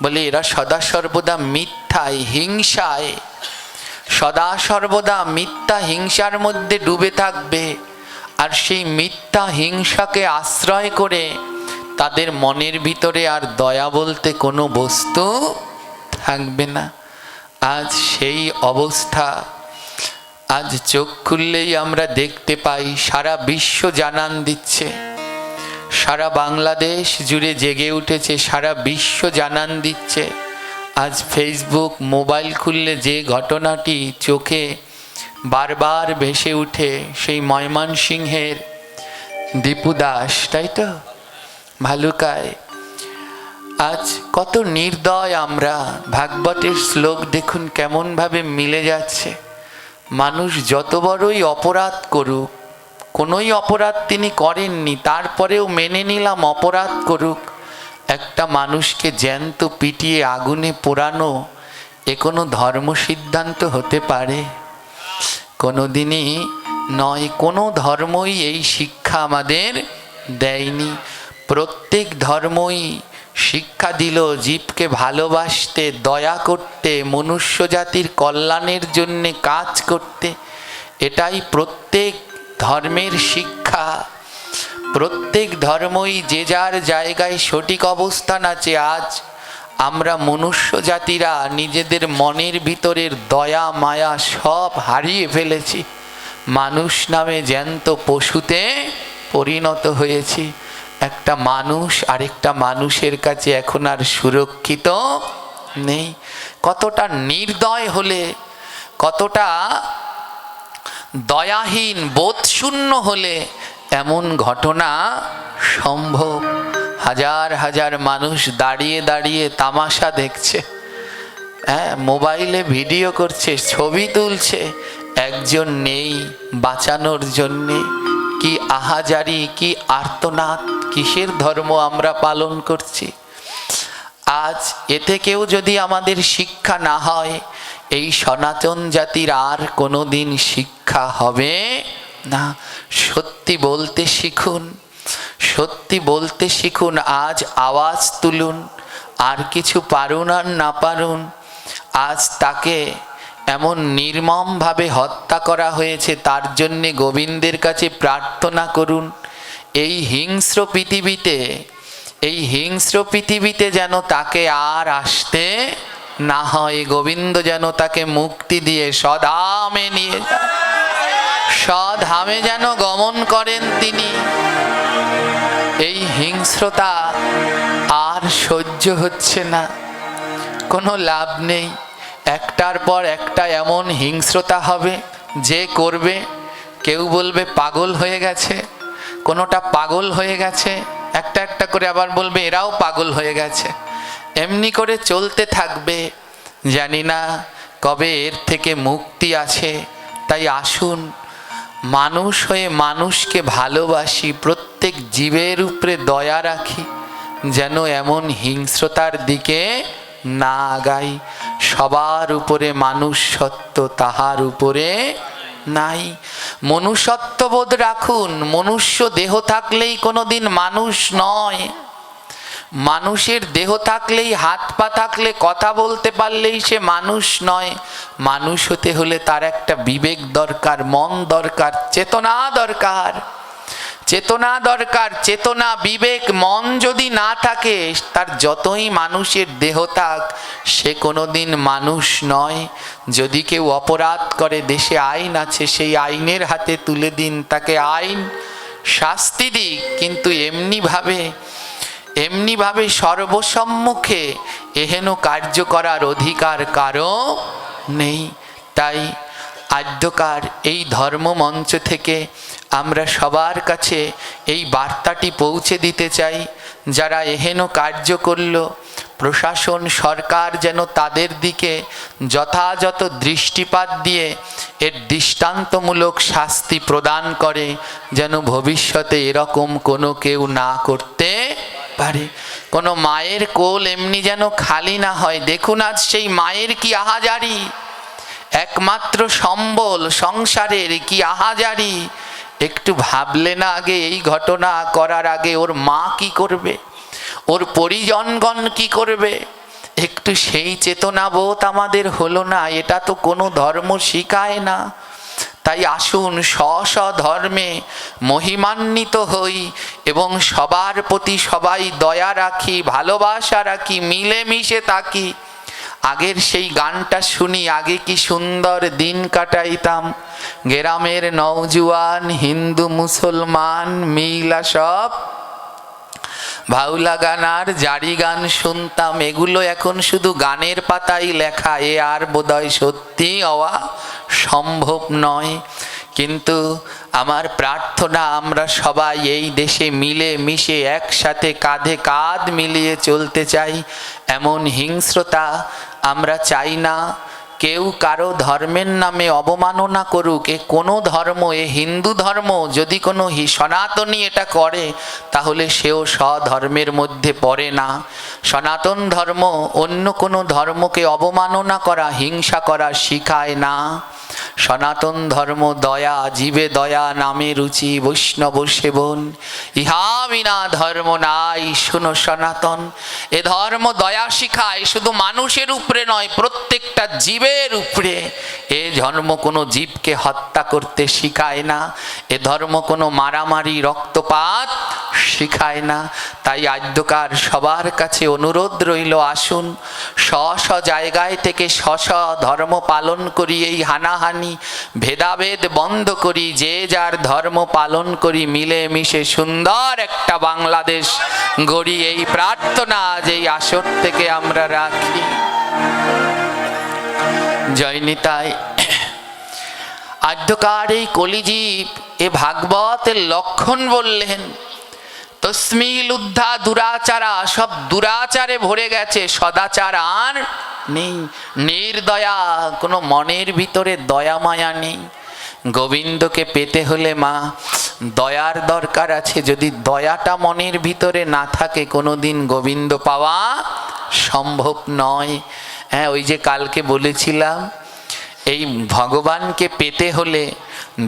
বলে এরা সদা সর্বদা মিথ্যায়, হিংসায়, সদা সর্বদা মিথ্যা হিংসার মধ্যে ডুবে থাকবে। আর সেই মিথ্যা হিংসাকে আশ্রয় করে তাদের মনের ভিতরে আর দয়া বলতে কোনো বস্তু থাকবে না। আজ সেই অবস্থা, আজ চোখ খুললেই আমরা দেখতে পাই, সারা বিশ্ব জানান দিচ্ছে, সারা বাংলাদেশ জুড়ে জেগে উঠেছে, সারা বিশ্ব জানান দিচ্ছে। আজ ফেসবুক, মোবাইল খুললে যে ঘটনাটি চোখে বারবার ভেসে উঠে, সেই ময়মনসিংহের দীপু দাস, তাই তো, ভালুকায়। আজ কত নির্দয় আমরা। ভাগবতের শ্লোক দেখুন কেমন ভাবে মিলে যাচ্ছে। মানুষ যত বড়ই অপরাধ করুক, কোনোই অপরাধ তিনি করেননি, তারপরেও মেনে নিলাম অপরাধ করুক। একটা মানুষকে জ্যান্ত পিটিয়ে আগুনে পোড়ানো, এ কোনো ধর্ম সিদ্ধান্ত হতে পারে? কোনোদিনই নয়। কোনো ধর্মই এই শিক্ষা আমাদের দেয়নি। প্রত্যেক ধর্মই শিক্ষা দিল জীবকে ভালোবাসতে, দয়া করতে, মনুষ্য জাতির কল্যাণের জন্যে কাজ করতে। এটাই প্রত্যেক ধর্মের শিক্ষা। প্রত্যেক ধর্মই যে যার জায়গায় সঠিক অবস্থান আছে। আজ আমরা মনুষ্য জাতিরা নিজেদের মনের ভিতরের দয়া মায়া সব হারিয়ে ফেলেছি। মানুষ নামে জ্যান্ত পশুতে পরিণত হয়েছি। একটা মানুষ আরেকটা মানুষের কাছে এখন আর সুরক্ষিত নেই। কতটা নির্দয় হলে, কতটা দয়াহীন, বোধশূন্য হলে এমন ঘটনা সম্ভব। হাজার হাজার মানুষ দাঁড়িয়ে দাঁড়িয়ে তামাশা দেখছে, হ্যাঁ, মোবাইলে ভিডিও করছে, ছবি তুলছে, একজন নেই বাঁচানোর জন্যে। কি আহাজারি, কি আর্তনাদ! কিসের ধর্ম আমরা পালন করছি? আজ এ থেকেও যদি আমাদের শিক্ষা না হয়, এই সনাতন জাতির আর কোনোদিন শিক্ষা হবে না। সত্যি বলতে শিখুন, সত্যি বলতে শিখুন। আজ আওয়াজ তুলুন, আর কিছু পারুন আর না পারুন। আজ তাকে এমন নির্মমভাবে হত্যা করা হয়েছে, তার জন্যে গোবিন্দের কাছে প্রার্থনা করুন। এই হিংস্র পৃথিবীতে, এই হিংস্র পৃথিবীতে যেন তাকে আর আসতে না হয়। গোবিন্দ যেন তাকে মুক্তি দিয়ে স্বধামে নিয়ে যান, স্বধামে যেন গমন করেন তিনি। এই হিংস্রতা আর সহ্য হচ্ছে না, কোনো লাভ নেই। একটার পর একটা এমন হিংস্রতা হবে, যে করবে কেউ বলবে পাগল হয়ে গেছে, কোনোটা পাগল হয়ে গেছে, একটা একটা করে আবার বলবে এরাও পাগল হয়ে গেছে। এমনি করে চলতে থাকবে। জানি না কবে এর থেকে মুক্তি আছে। তাই আসুন, মানুষ হয়ে মানুষকে ভালোবাসি, প্রত্যেক জীবের উপরে দয়া রাখি, যেন এমন হিংস্রতার দিকে না আগাই। সবার উপরে মানুষত্ব, তাহার উপরে নাই। মনুষ্যত্ববোধ রাখুন। মনুষ্য দেহ থাকলেই কোনোদিন মানুষ নয়। মানুষের দেহ থাকলেই, হাত পা থাকলে, কথা বলতে পারলেই সে মানুষ নয়। মানুষ হতে হলে তার একটা বিবেক দরকার, মন দরকার, চেতনা দরকার, চেতনা দরকার। চেতনা, বিবেক, মন যদি না থাকে, তার যতই মানুষের দেহ থাক, সে কোনোদিন মানুষ নয়। যদি কেউ অপরাধ করে, দেশে আইন আছে, সেই আইনের হাতে তুলে দিন, তাকে আইন শাস্তি দিক, কিন্তু এমনিভাবে সর্বসম্মুখে এহেন কার্য করার অধিকার কারো নেই। তাই আদ্যকার এই ধর্মমঞ্চ থেকে আমরা সবার কাছে এই বার্তাটি পৌঁছে দিতে চাই। যারা এহেন কার্য করল, প্রশাসন, সরকার যেন তাদের দিকে যথাযথ দৃষ্টিপাত দিয়ে এর দৃষ্টান্তমূলক শাস্তি প্রদান করে, যেন ভবিষ্যতে এরকম কোনো কেউ না করতে পারে। কোনো মায়ের কোল এমনি যেন খালি না হয়। দেখুন আজ সেই মায়ের কি আহাজারি, একমাত্র সম্বল সংসারের কি আহাজারি। একটু ভাবলে না আগে, এই ঘটনা করার আগে ওর মা কি করবে, ওর পরিজনগণ কি করবে? একটু সেই চেতনাবোধ আমাদের হলো না। এটা তো কোনো ধর্ম শিখায় না। তাই আসুন স্ব ধর্মে মহিমান্বিত হই এবং সবার প্রতি সবাই দয়া রাখি, ভালোবাসা রাখি, মিলেমিশে থাকি। আগের সেই গানটা শুনি, আগে কি সুন্দর দিন কাটাইতাম, গ্রামের নওজোয়ান হিন্দু মুসলমান মিলা সব ভাউলা গান আর জারি গান শুনতাম। এগুলো এখন শুধু গানের পাতায় লেখা, এ আর বোধহয় সত্যি হওয়া সম্ভব নয়। কিন্তু আমার প্রার্থনা আমরা সবাই এই দেশে মিলে মিশে একসাথে কাঁধে কাঁধ মিলিয়ে চলতে চাই। এমন হিংস্রতা আমরা চাই না। কেউ কারো ধর্মের নামে অবমাননা করুক, এ কোনো ধর্ম, এ হিন্দু ধর্ম যদি কোনো সনাতনী এটা করে তাহলে সেও স্বধর্মের মধ্যে পড়ে না। সনাতন ধর্ম অন্য কোনো ধর্মকে অবমাননা করা, হিংসা করা শিখায় না। সনাতন ধর্ম দয়া, জীবে দয়া নামে রুচি, বৈষ্ণব সেবন, ইহা বিনা ধর্ম নাই শুনো সনাতন। এ ধর্ম দয়া শিখায়, শুধু মানুষের উপরে নয়, প্রত্যেকটা জীবের উপরে। এ ধর্ম কোনো জীবকে হত্যা করতে শিখায় না। এ ধর্ম কোনো মারামারি রক্তপাত শিখায় না। তাই আদ্যকার সবার কাছে অনুরোধ রইল, আসুন স্ব জায়গায় থেকে স্ব ধর্ম পালন করি, এই হানাহানি ভেদাভেদ বন্ধ করি, যে যার ধর্ম পালন করি, মিলে মিশে সুন্দর একটা বাংলাদেশ গড়ি। এই প্রার্থনা যে এই আসর থেকে আমরা রাখি। জয় নিতাই। আদ্যকার এই কলিজীব এ ভাগবতের লক্ষণ বললেন, তস্মিল উদ্ধা দুরাচারা, সব দুরাচারে ভরে গেছে, সদাচার আর নেই। নির্দয়া, কোনো মনের ভিতরে দয়া মায়া নেই। গোবিন্দকে পেতে হলে মা দয়ার দরকার আছে। যদি দয়াটা মনের ভিতরে না থাকে কোনোদিন গোবিন্দ পাওয়া সম্ভব নয়। হ্যাঁ, ওই যে কালকে বলেছিলাম, এই ভগবানকে পেতে হলে,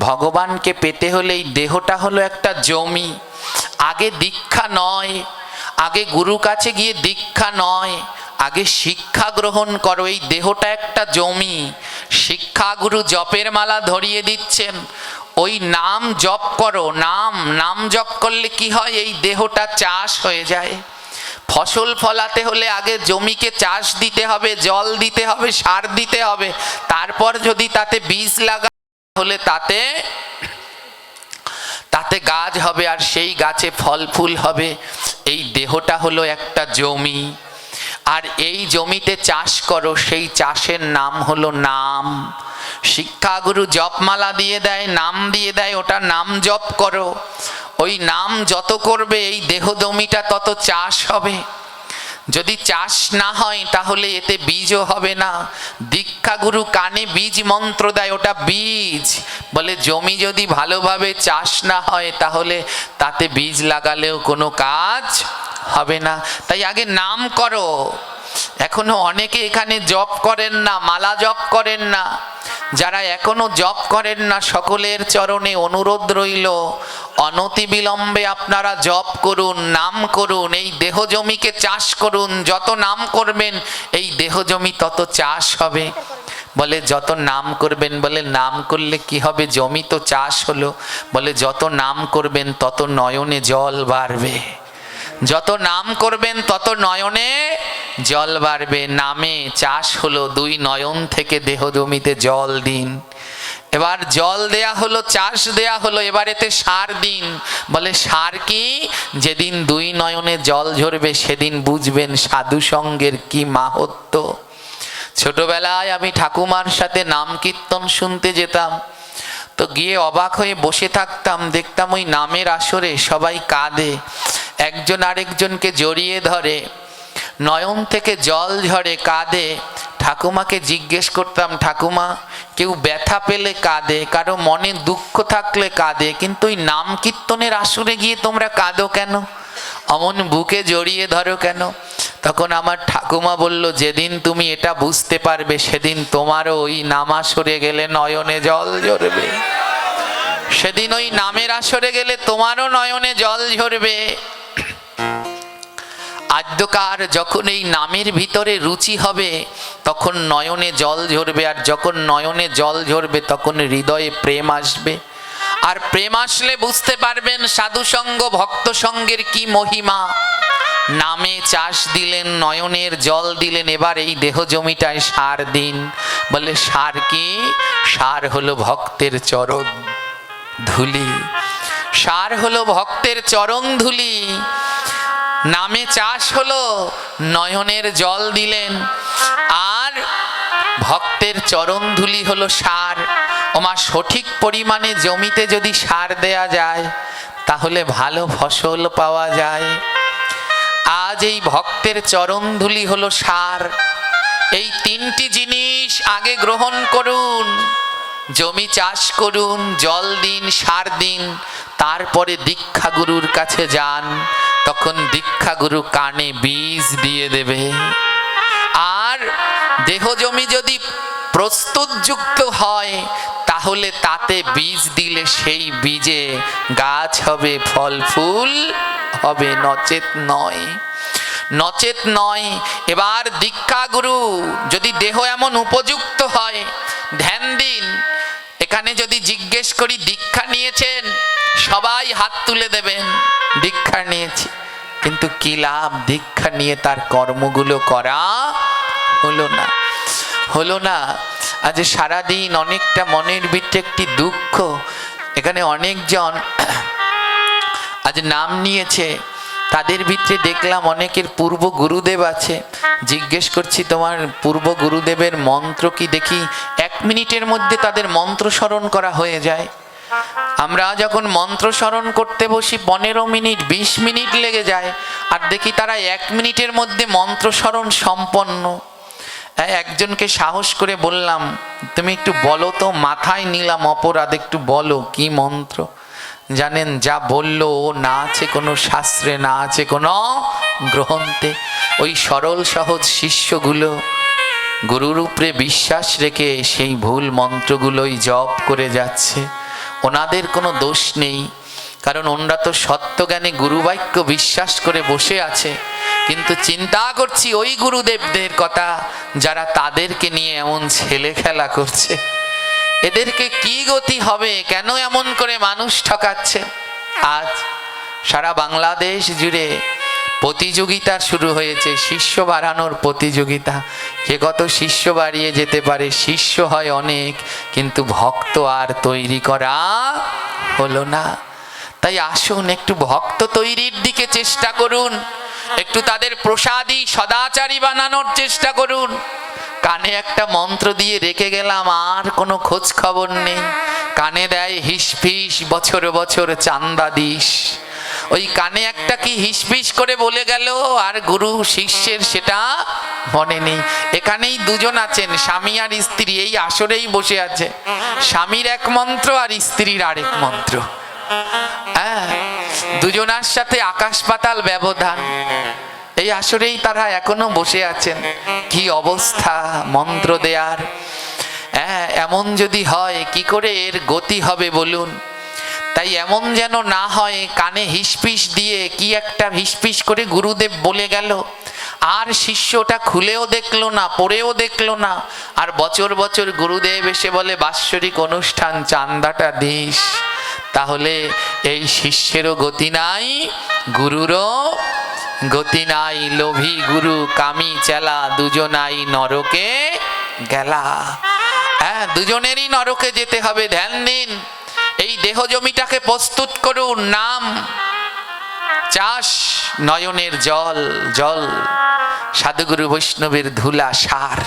ভগবানকে পেতে হলে এই দেহটা হলো একটা জমি। আগে দীক্ষা নয়, আগে গুরু কাছে গিয়ে দীক্ষা নয়, আগে শিক্ষা গ্রহণ করো। এই দেহটা একটা জমি। শিক্ষা গুরু জপের মালা ধরিয়ে দিচ্ছেন, ওই নাম জপ করো। নাম জপ করলে কি হয়, এই দেহটা চাষ হয়ে যায়। ফসল ফলাতে হলে আগে জমিকে চাষ দিতে হবে, জল দিতে হবে, সার দিতে হবে। তারপর যদি তাতে বীজ লাগা হলে তাতে গাছ হবে, আর সেই গাছে ফল ফুল হবে। এই দেহটা হলো একটা জমি, আর এই জমিতে চাষ করো, সেই চাষের নাম হলো নাম। শিক্ষাগুরু জপমালা দিয়ে দেয়, নাম দিয়ে দেয়, ওটা নাম জপ করো। ওই নাম যত করবে এই দেহ জমিটা তত চাষ হবে। যদি চাষ না হয় তাহলে এতে বীজও হবে না। দীক্ষা গুরু কানে বীজ মন্ত্র দেয়, ওটা বীজ। বলে জমি যদি ভালোভাবে চাষ না হয় তাহলে তাতে বীজ লাগালেও কোনো কাজ হবে না। তাই আগে নাম করো। এখনো অনেকে এখানে জপ করেন না, মালা জপ করেন না। যারা এখনো জপ করেন না, সকলের চরণে অনুরোধ রইল, অনতিবিলম্বে আপনারা জপ করুন, নাম করুন, এই দেহ জমিকে চাষ করুন। যত নাম করবেন এই দেহ জমি তত চাষ হবে। বলে যত নাম করবেন, বলে নাম করলে কি হবে, জমি তো চাষ হলো। বলে যত নাম করবেন তত নয়নে জল বাড়বে, যত নাম করবেন তত নয়নে জল বাড়বে। নামে চাষ হলো, দুই নয়ন থেকে দেহ জমিতে জল দিন। এবার জল দেয়া হলো, চাষ দেয়া হলো, এবার এতে সার দিন। বলে সার কি, যেদিন দুই নয়নে জল ঝরবে সেদিন বুঝবেন সাধু সঙ্গের কি মাহাত্ম্য। ছোটবেলায় আমি ঠাকুমার সাথে নাম কীর্তন শুনতে যেতাম, তো গিয়ে অবাক হয়ে বসে থাকতাম। দেখতাম ওই নামের আসরে সবাই কাঁদে, একজন আরেকজনকে জড়িয়ে ধরে, নয়ন থেকে জল ঝরে, কাঁদে। ঠাকুমাকে জিজ্ঞেস করতাম, ঠাকুমা কেউ ব্যথা পেলে কাঁদে, কারো মনে দুঃখ থাকলে কাঁদে, কিন্তু ওই নাম কীর্তনের আসরে গিয়ে তোমরা কাঁদো কেন, অমন বুকে জড়িয়ে ধরো কেন? তখন আমার ঠাকুমা বলল, যেদিন তুমি এটা বুঝতে পারবে সেদিন তোমারও ওই নাম আসরে গেলে নয়নে জল ঝরবে। সেদিন ওই নামের আসরে গেলে তোমারও নয়নে জল ঝরবে। আদ্যকার যখন এই নামের ভিতরে রুচি হবে তখন নয়নে জল ঝরবে, আর যখন নয়নে জল ঝরবে তখন হৃদয়ে প্রেম আসবে। আর প্রেম আসলে বুঝতে পারবেন সাধুসঙ্গ ভক্ত সঙ্গের কি মহিমা। নামে চাষ দিলেন, নয়নের জল দিলেন, এবার এই দেহ জমিটায় সার দিন। বলে সার কি? সার হলো ভক্তের চরণ ধুলি, সার হলো ভক্তের চরণ ধুলি। নামে চাষ হলো, নয়নের জল দিলেন, আর ভক্তের চরণ ধুলি হলো সার। ওমা সঠিক পরিমাণে জমিতে যদি সার দেয়া যায় তাহলে ভালো ফসল পাওয়া যায়। আজ এই ভক্তের চরণ ধুলি হলো সার। এই তিনটি জিনিস আগে গ্রহণ করুন, জমি চাষ করুন, জল দিন, সার দিন, তারপরে দীক্ষা গুরুর কাছে যান। তখন দীক্ষা গুরু কানে বীজ দিয়ে দেবে। আর দেহ জমি যদি প্রস্তুতযুক্ত হয় তাহলে তাতে বীজ দিলে সেই বীজে গাছ হবে, ফল ফুল হবে, নচেত নয়, নচেত নয়। এবার দীক্ষা গুরু যদি দেহ এমন উপযুক্ত হয়, ধ্যান দিন। এখানে যদি জিজ্ঞেস করি দীক্ষা নিয়েছেন, সবাই হাত তুলে দেবেন দীক্ষা নিয়েছি, কিন্তু কি লাভ? দীক্ষা নিয়ে তার কর্মগুলো করা হলো না, হলো না। আজ সারাদিন অনেকটা মনের ভিতরে একটি দুঃখ। এখানে অনেকজন আজ নাম নিয়েছে, তাদের ভিতরে দেখলাম অনেকের পূর্ব গুরুদেব আছে। জিজ্ঞেস করছি তোমার পূর্ব গুরুদেবের মন্ত্র কি? দেখি 1 মিনিটের মধ্যে তাদের মন্ত্র স্মরণ করা হয়ে যায়। আমরা যখন মন্ত্র স্মরণ করতে বসি 15 মিনিট 20 মিনিট লেগে যায়, আর দেখি তারা 1 মিনিটের মধ্যে মন্ত্র স্মরণ সম্পন্ন। একজনকে সাহস করে বললাম তুমি একটু বলো তো, মাথায় নিলাম অপরাধ, একটু বলো কি মন্ত্র। জানেন যা বললো, না আছে কোনো শাস্ত্রে, না আছে কোনো গ্রন্থে। ওই সরল সহজ শিষ্যগুলো গুরুর উপরে বিশ্বাস রেখে সেই ভুল মন্ত্রগুলোই জপ করে যাচ্ছে। ওনাদের কোনো দোষ নেই, কারণ ওনারা তো সত্যজ্ঞানে গুরুবাক্য বিশ্বাস করে বসে আছে। কিন্তু চিন্তা করছি ওই গুরুদেবদের কথা যারা তাদেরকে নিয়ে এমন ছেলে খেলা করছে, এদেরকে কি গতি হবে? কেন এমন করে মানুষ ঠকাচ্ছে? আজ সারা বাংলাদেশ জুড়ে প্রতিযোগিতা শুরু হয়েছে, শিষ্য বাড়ানোর প্রতিযোগিতা। কে কত শিষ্য বাড়িয়ে যেতে পারে। শিষ্য হয় অনেক, কিন্তু ভক্ত আর তৈরি করা হলো না। তাই আসুন একটু ভক্ত তৈরির দিকে চেষ্টা করুন, একটু তাদের প্রসাদী সদাচারী বানানোর চেষ্টা করুন। কানে একটা মন্ত্র দিয়ে রেখে গেলাম, আর কোনো খোঁজ খবর নেই। কানে দেয় হিসফিস, বছর বছর চান্দা দিস। ওই কানে একটা কি হিসফিস করে বলে গেল, আর গুরু শিষ্যের সেটা মনে নেই। এখানেই দুজন আছেন, স্বামী আর স্ত্রী, এই আসরেই বসে আছে। স্বামীর এক মন্ত্র আর স্ত্রীর আরেক মন্ত্র। হ্যাঁ, দুজনার সাথে আকাশ পাতাল ব্যবধান। এই আসরেই তারা এখনো বসে আছেন। কি অবস্থা মন্ত্র দেয়ার! হ্যাঁ, এমন যদি হয় কি করে এর গতি হবে বলুন? তাই এমন যেন না হয় কানে হিসপিস দিয়ে কি একটা হিসপিস করে গুরুদেব বলে গেল, আর শিষ্যটা খুলেও দেখলো না, পড়েও দেখলো না। আর বছর বছর গুরুদেব এসে বলে বাৎসরিক অনুষ্ঠান চান্দাটা দিস। তাহলে এই শিষ্যেরও গতি নাই, গুরুরও গতি নাই। লোভী গুরু কামি চেলা দুজনাই নরকে গেলা। হ্যাঁ, দুজনেরই নরকে যেতে হবে। ধ্যান দিন, এই দেহ জমিটাকে প্রস্তুত করুন। নাম, চাষ, নয়নের জল, জল, সাধুগুরু বৈষ্ণবের ধুলা, সার,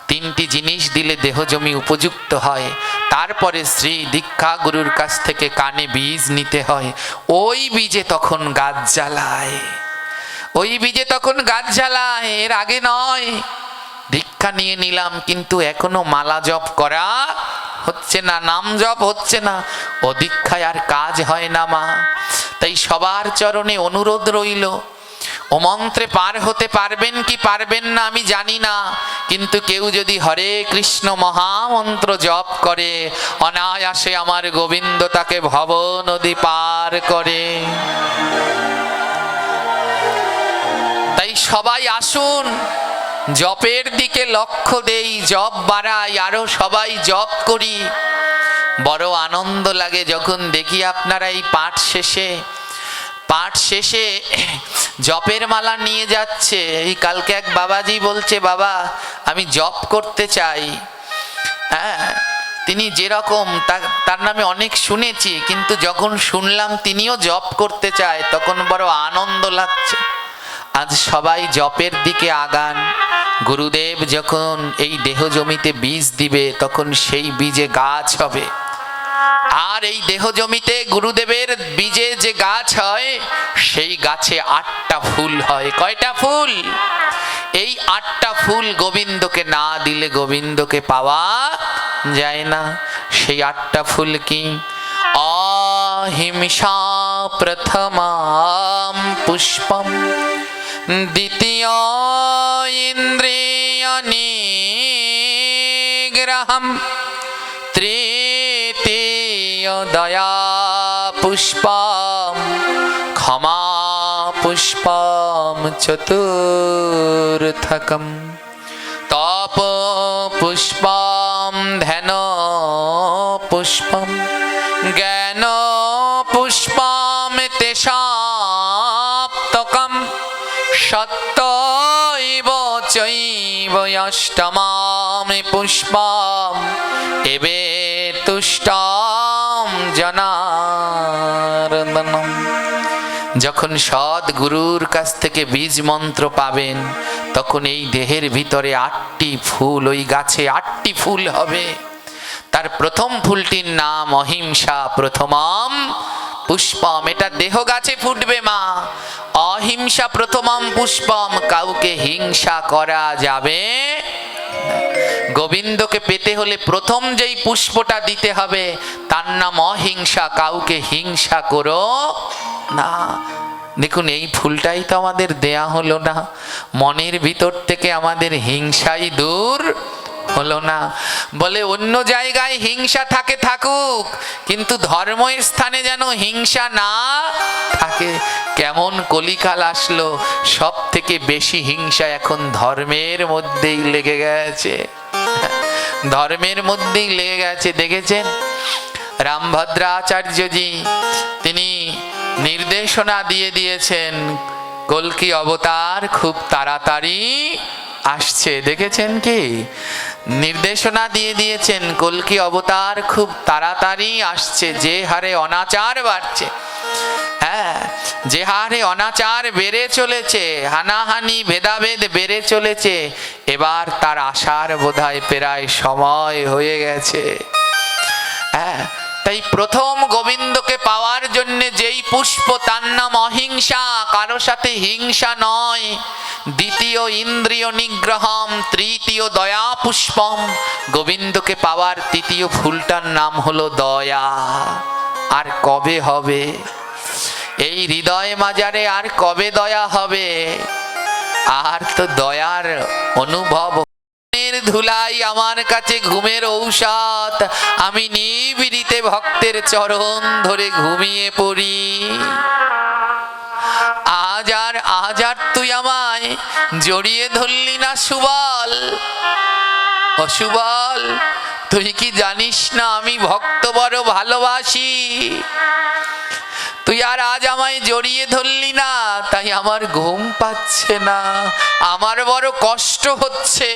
তিনটি জিনিস দিলে দেহ জমি উপযুক্ত হয়। তারপরে শ্রী দীক্ষা গুরুর কাছ থেকে কানে বীজ নিতে হয়। ওই বীজে তখন গাছ জ্বালায়, ওই বীজে তখন গাছ জ্বালায়, এর আগে নয়। দীক্ষা নিয়ে নিলাম কিন্তু এখনো মালা জপ করা হচ্ছে না, নাম জপ হচ্ছে না, ও দীক্ষায় আর কাজ হয় না মা। তাই সবার চরণে অনুরোধ রইল, ও মন্ত্রে পার হতে পারবেন কি পারবেন না আমি জানি না, কিন্তু কেউ যদি হরে কৃষ্ণ মহামন্ত্র জপ করে অনায়াসে আমার গোবিন্দ তাকে ভব নদী পার করে। তাই তাই সবাই আসুন, জপের দিকে লক্ষ্য দেই, জপ বাড়াই, আরো সবাই জপ করি। বড় আনন্দ লাগে যখন দেখি আপনারা এই পাঠ শেষে জপের মালা নিয়ে যাচ্ছে। এই কালকে এক বাবাজি বলছে, বাবা আমি জপ করতে চাই। হ্যাঁ, তিনি যেরকম তার নামে অনেক শুনেছি, কিন্তু যখন শুনলাম তিনিও জপ করতে চায় তখন বড় আনন্দ লাগছে। আজ সবাই জপের দিকে আগান। গুরুদেব যখন এই দেহ জমিতে বীজ দিবে তখন সেই বীজে গাছ হবে। আর এই দেহ জমিতে গুরুদেবের বীজে যে গাছ হয় সেই গাছে 8টা ফুল হয়। কয়টা ফুল? এই 8টা ফুল গোবিন্দকে না দিলে গোবিন্দকে পাওয়া যায় না। সেই 8টা ফুল কি? অহিংসা প্রথমাম পুষ্পম, দ্বিতীয় ইন্দ্রিয় নিগ্রহম, তৃতীয় দয়া পুষ্পম, ক্ষমা পুষ্পম, চতুর্থকম তপ পুষ্পম, ধ্যান পুষ্পম, জ্ঞান পুষ্পম, তেষাপ্তকম, সত্যৈব চৈব অষ্টমাম পুষ্পম, এবে তুষ্টম জনার্দনম। যখন সৎ গুরুর কাছ থেকে বীজ মন্ত্র পাবেন তখন এই দেহের ভিতরে 8টি ফুল, ওই গাছে 8টি ফুল হবে। তার প্রথম ফুলটির নাম অহিংসা প্রথমম পুষ্পম। এটা দেহ গাছে ফুটবে মা। অহিংসা প্রথমম পুষ্পম, কাউকে হিংসা করা যাবে। গোবিন্দকে পেতে হলে প্রথম যেই পুষ্পটা দিতে হবে তার নাম অহিংসা। কাউকে হিংসা করো না। দেখুন, এই ফুলটাই তো আমাদের দেয়া হলো না। মনের ভিতর থেকে আমাদের হিংসাই দূর হলো না। বলে অন্য জায়গায় হিংসা থাকে, থাকুক, কিন্তু ধর্মস্থানে যেন হিংসা না থাকে। কেমন কলিকাল আসলো, সব থেকে বেশি হিংসা এখন ধর্মের মধ্যেই লেগে গেছে। ধর্মের মধ্যেই লেগে গেছে। দেখেছেন রামভদ্রাচার্যজি তিনি নির্দেশনা দিয়ে দিয়েছেন, কল্কি অবতার খুব তাড়াতাড়ি আসছে। দেখেছেন কি নির্দেশনা দিয়ে দিয়েছেন, কল্কি অবতার খুব তাড়াতাড়ি আসছে। যে হারে অনাচার বাড়ছে, হ্যাঁ, যে হারে অনাচার বেড়ে চলেছে, হানাহানি ভেদাভেদ বেড়ে চলেছে, এবার তার আসার বোধহয় প্রায় সময় হয়ে গেছে। হ্যাঁ, তাই প্রথম গোবিন্দকে পাওয়ার জন্য যেই পুষ্প তার নাম অহিংসা, কারো সাথে হিংসা নয়। দ্বিতীয় ইন্দ্রিয় নিগ্রহম, তৃতীয় দয়া পুষ্পম। গোবিন্দকে পাওয়ার তৃতীয় ফুলটার নাম হলো দয়া। আর কবে হবে এই হৃদয় মাজারে? আর কবে দয়া হবে? আর তো দয়ার অনুভব। ধুলাই আমার কাছে ঘুমের ঔষধ, আমি নিবিড়িতে ভক্তের চরণ ধরে ঘুমিয়ে পড়ি। আজ আর তুই আমায় জড়িয়ে ধরলি না সুবল। ও সুবল, তুই কি জানিস না আমি ভক্ত বড় ভালোবাসি? তুই আর আজ আমায় জড়িয়ে ধরলি না, তাই আমার ঘুম পাচ্ছে না, আমার বড় কষ্ট হচ্ছে।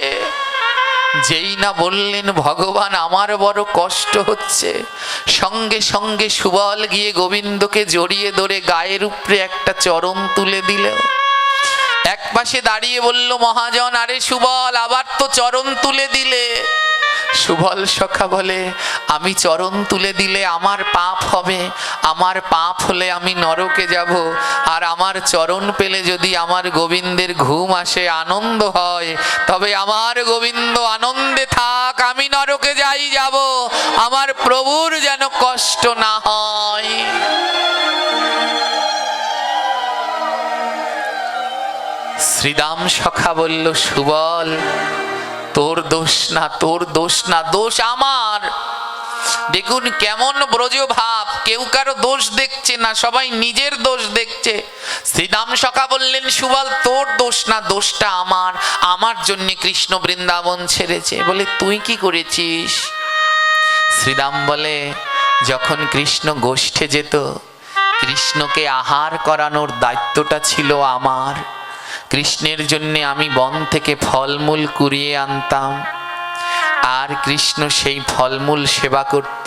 যেই না বললেন ভগবান আমার বড় কষ্ট হচ্ছে, সঙ্গে সঙ্গে সুবল গিয়ে গোবিন্দকে জড়িয়ে ধরে গায়ের উপরে একটা চরণ তুলে দিল। এক পাশে দাঁড়িয়ে বলল, মহাজন আরে সুবল আবার তো চরণ তুলে দিলে। সুবল সখা বলে, আমি চরণ তুলে দিলে আমার পাপ হবে, আমার পাপ হলে আমি নরকে যাব। আর আমার চরণ পেলে যদি আমার গোবিন্দের ঘুম আসে, আনন্দ হয়, তবে আমার গোবিন্দ আনন্দে থাক, আমি নরকে যাই যাব, আমার প্রভুর যেন কষ্ট না হয়। শ্রীদাম সখা বলল, সুবল তোর দোষ না, তোর দোষ না, দোষ আমার। দেখুন কেমন ব্রজ ভাব, কেউ কারো দোষ দেখছে না, সবাই নিজের দোষ দেখছে। শ্রীদাম সখা বললেন, সুবল তোর দোষ না, দোষটা আমার, আমার জন্য কৃষ্ণ বৃন্দাবন ছেড়েছে। বলে তুই কি করেছিস? শ্রীদাম বলে, যখন কৃষ্ণ গোষ্ঠে যেত, কৃষ্ণকে আহার করানোর দায়িত্বটা ছিল আমার। কৃষ্ণের জন্য আমি বন থেকে ফলমূল কুড়িয়ে আনতাম, আর কৃষ্ণ সেই ফলমূল সেবা করত।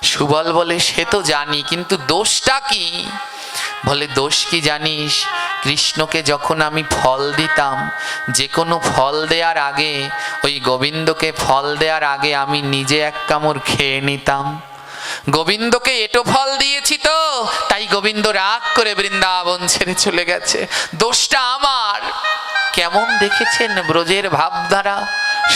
সুবল বলে, সে তো জানি, কিন্তু দোষটা কি? বলে, দোষ কি জানিস? কৃষ্ণকে যখন আমি ফল দিতাম, যে কোনো ফল দেওয়ার আগে, ওই গোবিন্দকে ফল দেওয়ার আগে আমি নিজে এক কামড় খেয়ে নিতাম। গোবিন্দকে এটো ফল দিয়েছি তো, তাই গোবিন্দ রাগ করে বৃন্দাবন ছেড়ে চলে গেছে, দোষটা আমার। কেমন দেখেছেন ব্রজের ভাবধারা?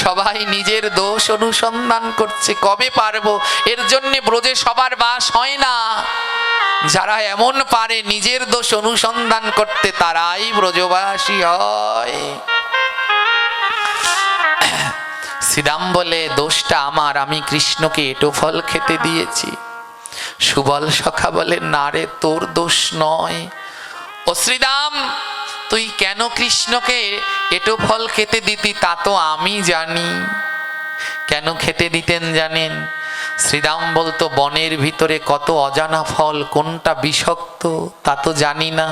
সবাই নিজের দোষ অনুসন্ধান করছে, কবে পারবো। এর জন্যে ব্রজে সবার বাস হয় না। যারা এমন পারে নিজের দোষ অনুসন্ধান করতে, তারাই ব্রজবাসী হয়। শ্রীদাম বলে, দোষটা আমার, আমি কৃষ্ণকে এটো ফল খেতে দিয়েছি। সুবল সখা বলে, না রে, তোর দোষ নয়। ও শ্রীদাম, তুই কেন কৃষ্ণকে এটো ফল খেতে দিতি তা তো আমি জানি। কেন খেতে দিতেন জানেন? শ্রীদাম বলতো, বনের ভিতরে কত অজানা ফল, কোনটা বিষাক্ত তা তো জানি না।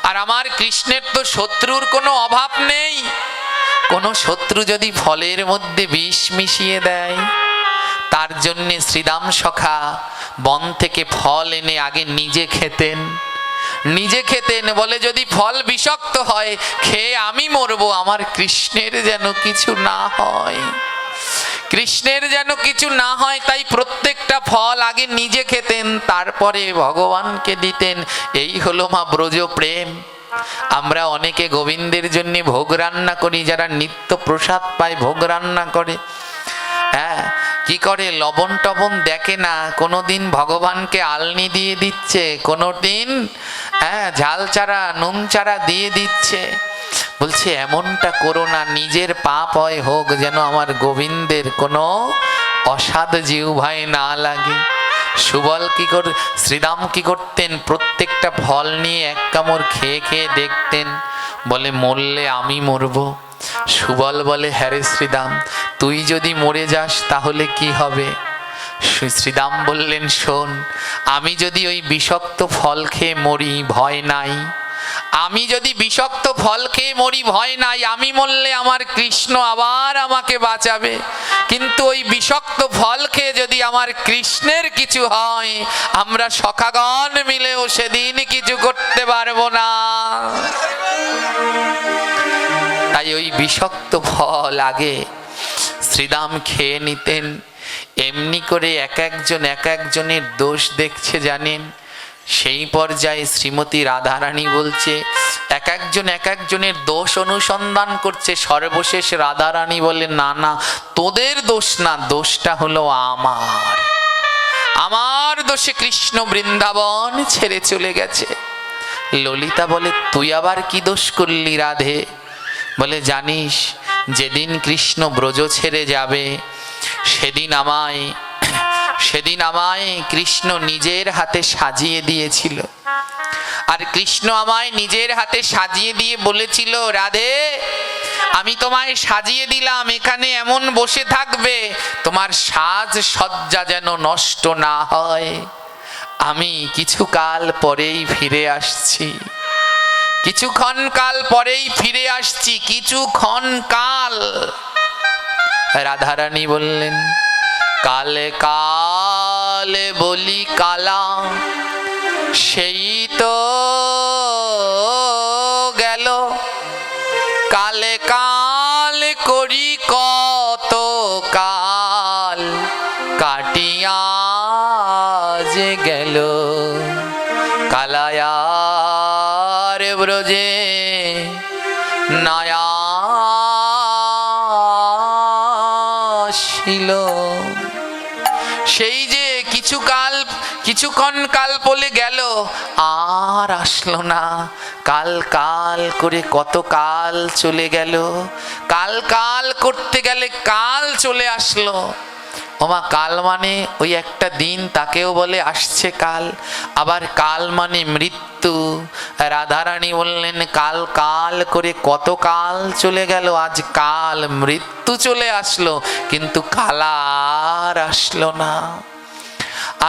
আর আমার কৃষ্ণের তো শত্রুর কোনো অভাব নেই। কোনো শত্রু যদি ফলের মধ্যে বিষ মিশিয়ে দেয়, তার জন্যে শ্রীদাম সখা বন থেকে ফল এনে আগে নিজে খেতেন। নিজে খেতেন, বলে যদি ফল বিষাক্ত হয়, খেয়ে আমি মরবো, আমার কৃষ্ণের যেন কিছু না হয়, কৃষ্ণের যেন কিছু না হয়। তাই প্রত্যেকটা ফল আগে নিজে খেতেন, তারপরে ভগবানকে দিতেন। এই হলো মা ব্রজ প্রেম। আমরা অনেকে গোবিন্দের জন্য ভোগ রান্না করি, যারা নিত্য প্রসাদ পায় ভোগ রান্না করে, হ্যাঁ, কি করে, লবণ টবণ দেখে না, কোনোদিন ভগবানকে আলনি দিয়ে দিচ্ছে, কোনোদিন ঝাল চারা নুন চারা দিয়ে দিচ্ছে। বলছে, এমনটা করো না, নিজের পাপ হয় হোক, যেন আমার গোবিন্দের কোনো অসাধ জিহ্বায় না লাগে। সুবল কি করে, শ্রীদাম কি করতেন, প্রত্যেকটা ফল নিয়ে এক কামড় খেয়ে খেয়ে দেখতেন, বলে মরলে আমি মরবো। সুবল বলে, হ্যাঁ রে শ্রীদাম, তুই যদি মরে যাস তাহলে কি হবে? শ্রীদাম বললেন, শোন, আমি যদি ওই বিষাক্ত ফল খেয়ে মরি, ভয় নাই। আমি যদি বিষাক্ত ফল খেয়ে মরি, ভয় নাই। আমি মরলে আমার কৃষ্ণ আবার আমাকে বাঁচাবে। কিন্তু ওই বিষাক্ত ফল খেয়ে যদি আমার কৃষ্ণের কিছু হয়, আমরা সখাগণ মিলেও সেদিন কিছু করতে পারবো না। তাই ওই বিষাক্ত ফল আগে শ্রীদাম খেয়ে নিতেন। এমনি করে এক একজনের দোষ দেখছে জানেন। সেই পর্যায়ে শ্রীমতী রাধারানী বলছে, এক একজনের দোষ অনুসন্ধান করছে। সর্বশেষ রাধারানী বলে, না না, তোদের দোষ না, দোষটা হলো আমার। আমার দোষে কৃষ্ণ বৃন্দাবন ছেড়ে চলে গেছে। ললিতা বলে, তুই আবার কি দোষ করলি রাধে? বলে, জানিস, যেদিন কৃষ্ণ ব্রজ ছেড়ে যাবে, সেদিন আমায় কৃষ্ণ নিজের হাতে সাজিয়ে দিয়েছিল। আর কৃষ্ণ আমায় নিজের হাতে সাজিয়ে দিয়ে বলেছিল, রাধে, আমি তোমায় সাজিয়ে দিলাম, এখানে এমন বসে থাকবে, তোমার সাজ সজ্জা যেন নষ্ট না হয়। আমি কিছুকাল পরেই ফিরে আসছি, কিছুক্ষণ কাল পরেই ফিরে আসছি, কিছুক্ষণ কাল। রাধারানী বললেন, কালে কালে বলি কালা, সেই তো গেল, কালে কালে করি কত কাল, কাটিয়া যে গেল, কালায়ার ব্রজে নয়া ছিল। সেই যে কিছুক্ষণ কাল বলে গেল, আর আসলো না। কাল কাল করে কত কাল চলে গেল, কাল কাল করতে গেলে কাল চলে আসলো। ওমা, কাল মানে ওই একটা দিন, তাকেও বলে আসছে কাল। আবার কাল মানে মৃত্যু। রাধারানী বললেন, কাল কাল করে কত কাল চলে গেল, আজ কাল মৃত্যু চলে আসলো, কিন্তু কাল আর আসলো না,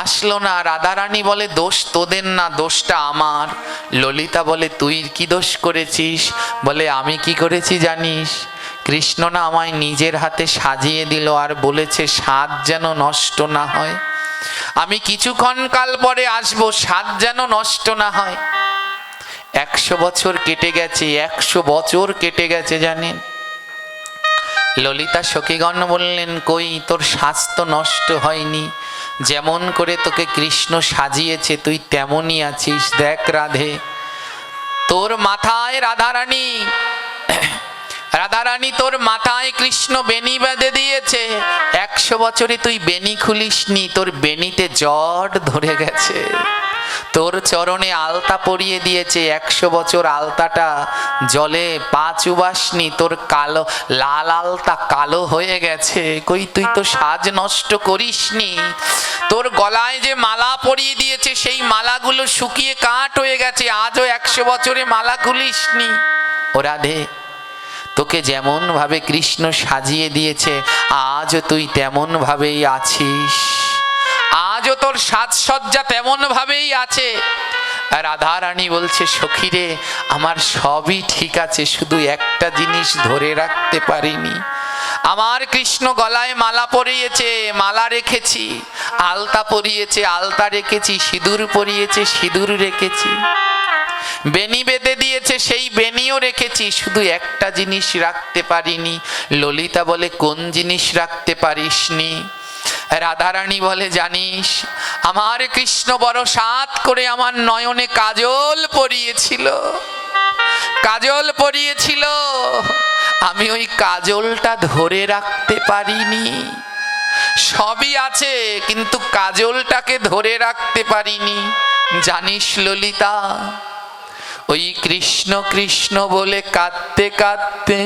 আসলো না। রাধারানী বলে, দোষ তোদের না, দোষটা আমার। ললিতা বলে, তুই কি দোষ করেছিস? বলে, আমি কি করেছি জানিস? কৃষ্ণ না আমায় নিজের হাতে সাজিয়ে দিল আর বলেছে স্বাদ যেন নষ্ট না হয়, আমি কিছুক্ষণ কাল পরে আসবো, স্বাদ যেন নষ্ট না হয়। 100 বছর কেটে গেছে, 100 বছর কেটে গেছে জানেন। ললিতা সখীগণ বললেন, কই তোর স্বাস্থ্য নষ্ট হয়নি, যেমন করে তোকে কৃষ্ণ সাজিয়েছে তুই তেমনই আছিস। দেখ রাধে, তোর মাথায় রাধারানী, রাধারানী তোর মাথায় কৃষ্ণ বেনি বেঁধে দিয়েছে, 100 বছরে তুই বেনি খুলিসনি, তোর বেনিতে জট ধরে গেছে। তোর চরণে আলতা পরিয়ে দিয়েছে, 100 বছর আলতাটা জলে পা চুবাসনি, তোর কালো লাল আলতা কালো হয়ে গেছে। কই তুই তো সাজ নষ্ট করিসনি। তোর গলায় যে মালা পরিয়ে দিয়েছে সেই মালাগুলো শুকিয়ে কাঠ হয়ে গেছে, আজও 100 বছরে মালা খুলিসনি। ও রাধে, তোকে যেমন ভাবে কৃষ্ণ সাজিয়ে দিয়েছে আজও তুই তেমন ভাবেই আছিস, আজও তোর সাজসজ্জা তেমন ভাবেই আছে। রাধারানী বলছে, সখীরে আমার সবই ঠিক আছে, শুধু একটা জিনিস ধরে রাখতে পারিনি। আমার কৃষ্ণ গলায় মালা পরিয়েছে, মালা রেখেছি, আলতা পরিয়েছে, আলতা রেখেছি, সিঁদুর পরিয়েছে, সিঁদুর রেখেছি, বেনি বেঁধে দিয়েছে, সেই বেনিও রেখেছি, শুধু একটা জিনিস রাখতে পারিনি। ললিতা বলে, কোন জিনিস রাখতে পারিসনি? রাধারানী বলে, জানিস আমার কৃষ্ণ বড় সাত করে আমার নয়নে কাজল পরিয়েছিল, কাজল পরিয়েছিল, আমি ওই কাজলটা ধরে রাখতে পারিনি। সবই আছে কিন্তু কাজলটাকে ধরে রাখতে পারিনি। জানিস ললিতা, ওই কৃষ্ণ কৃষ্ণ বলে কাঁদতে কাঁদতে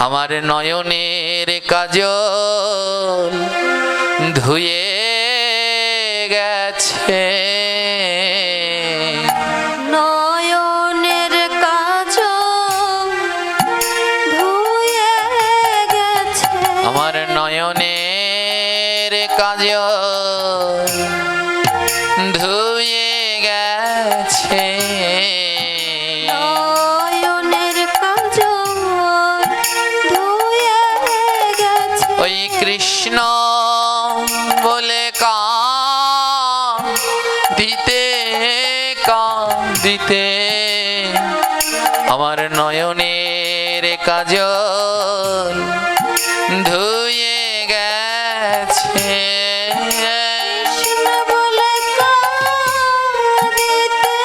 আমার নয়নের কাজল ধুয়ে গেছে, নয়নের কাজল ধুয়ে গেছে, আমার নয়নের কাজল ধুয়ে গেছে, নয়নের কাজল ধুয়ে গেছে। ওই কৃষ্ণ বলে কাঁদিতে কাঁদিতে আমার নয়নের কাজল ধুয়ে গেছে। কৃষ্ণ বলে কাঁদিতে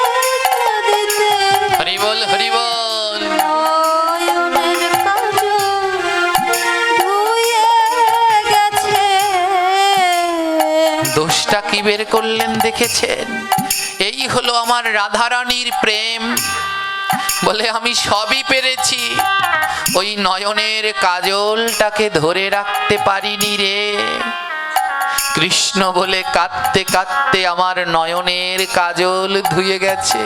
কাঁদিতে হরি বল হরি বল। নয়নের কাজল ধুয়ে গেছে। দোষটা কি বের করলেন দেখেছেন? এই হলো আমার রাধারানীর প্রেম। বলে, আমি সবই পেরেছি, ওই নয়নের কাজলটাকে ধরে রাখতে পারিনি রে। কৃষ্ণ বলে কাঁদতে কাঁদতে আমার নয়নের কাজল ধুয়ে গেছে।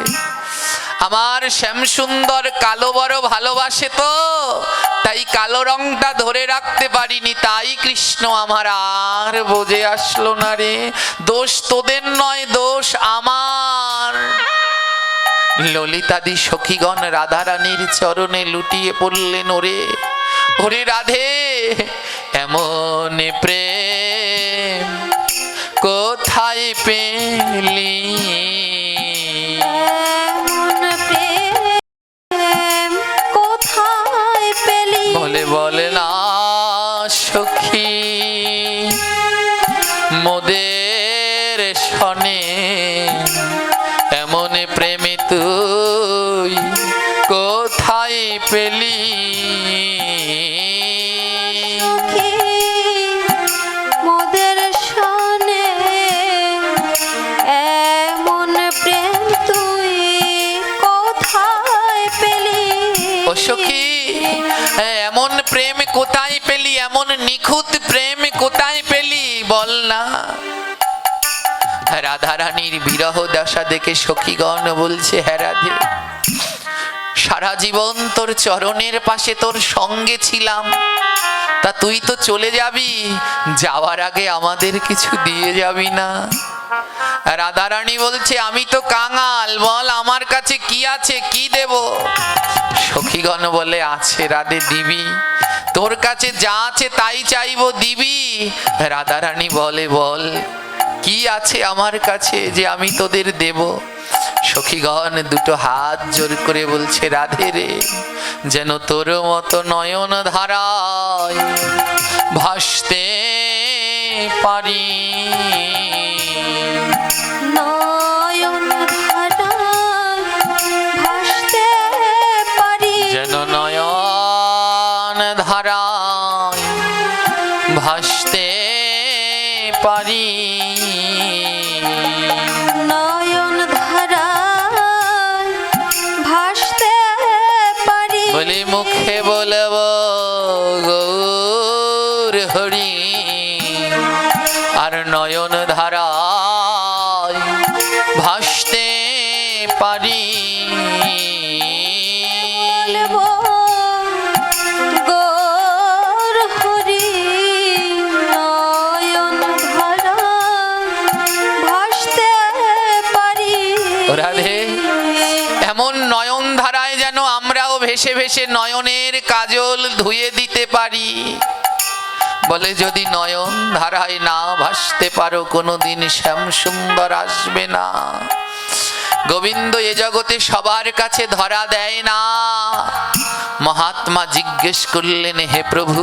আমার শ্যামসুন্দর কালো বড় ভালোবাসে তো, তাই কালো রংটা ধরে রাখতে পারিনি, তাই কৃষ্ণ আমার আর বোঝে আসলো না রে। দোষ তোদের নয়, দোষ আমার। ললিতাদি সখীগণ রাধারানীর চরণে লুটিয়ে পড়লেন। ওরে ওরে রাধে, এমন প্রেম কোথায় পেলি? এমন প্রেম কোথায় পেলি? বলে বলে না সখী, মোদের শনে এমন প্রেমে তুই কোথায় পেলি? সখী, মোদের শনে এমন প্রেম তুই কোথায় পেলি? ও সখী, এমন প্রেম কোথায় পেলি? এমন নিখুঁত প্রেম কোথায় পেলি বল না। রাধারানীর বিরহ দশা দেখে সখীগণ বলছে, হ্যাঁ রাধে, সারা জীবন তোর চরণের পাশে তোর সঙ্গে ছিলাম, তা তুই তো চলে যাবি, যাওয়ার আগে আমাদের কিছু দিয়ে যাবি না? রাধারানী বলছে, আমি তো কাঙাল, বল আমার কাছে কি আছে, কি দেব? সখীগণ বলে, আছে রাধে, দিবি, তোর কাছে যা আছে তাই চাইবো, দিবি? রাধারানী বলে, বল কি আছে আমার কাছে যে আমি তোদের দেব? সখীগণ দুটো হাত জোর করে বলছে, রাধে রে, যেন তোর মতো নয়ন ধারায় ভাসতে পারি, নয়ন ধারায় ভাসতে পারি, যেন নয়ন ধারায় ভাসতে পারি, নয়ন ধারায় ভাসতে পারি। বলি মুখে বলব গৌর হরি, আর নয়ন ধারায় ভাসতে পারি, বলবো গৌর হরি, নয়ন ধারায় ভাসতে পারি। ও রাধে, এমন নয়ন ধারায় যেন আমরাও ভেসে ভেসে নয়নের কাজল ধুয়ে দিতে পারি। বলে, যদি নয়ন ধারায় না ভাসতে পারো, কোনোদিন শ্যাম সুন্দর আসবে না। গোবিন্দ এ জগতে সবার কাছে ধরা দেয় না। মহাত্মা জিজ্ঞেস করলেন, হে প্রভু,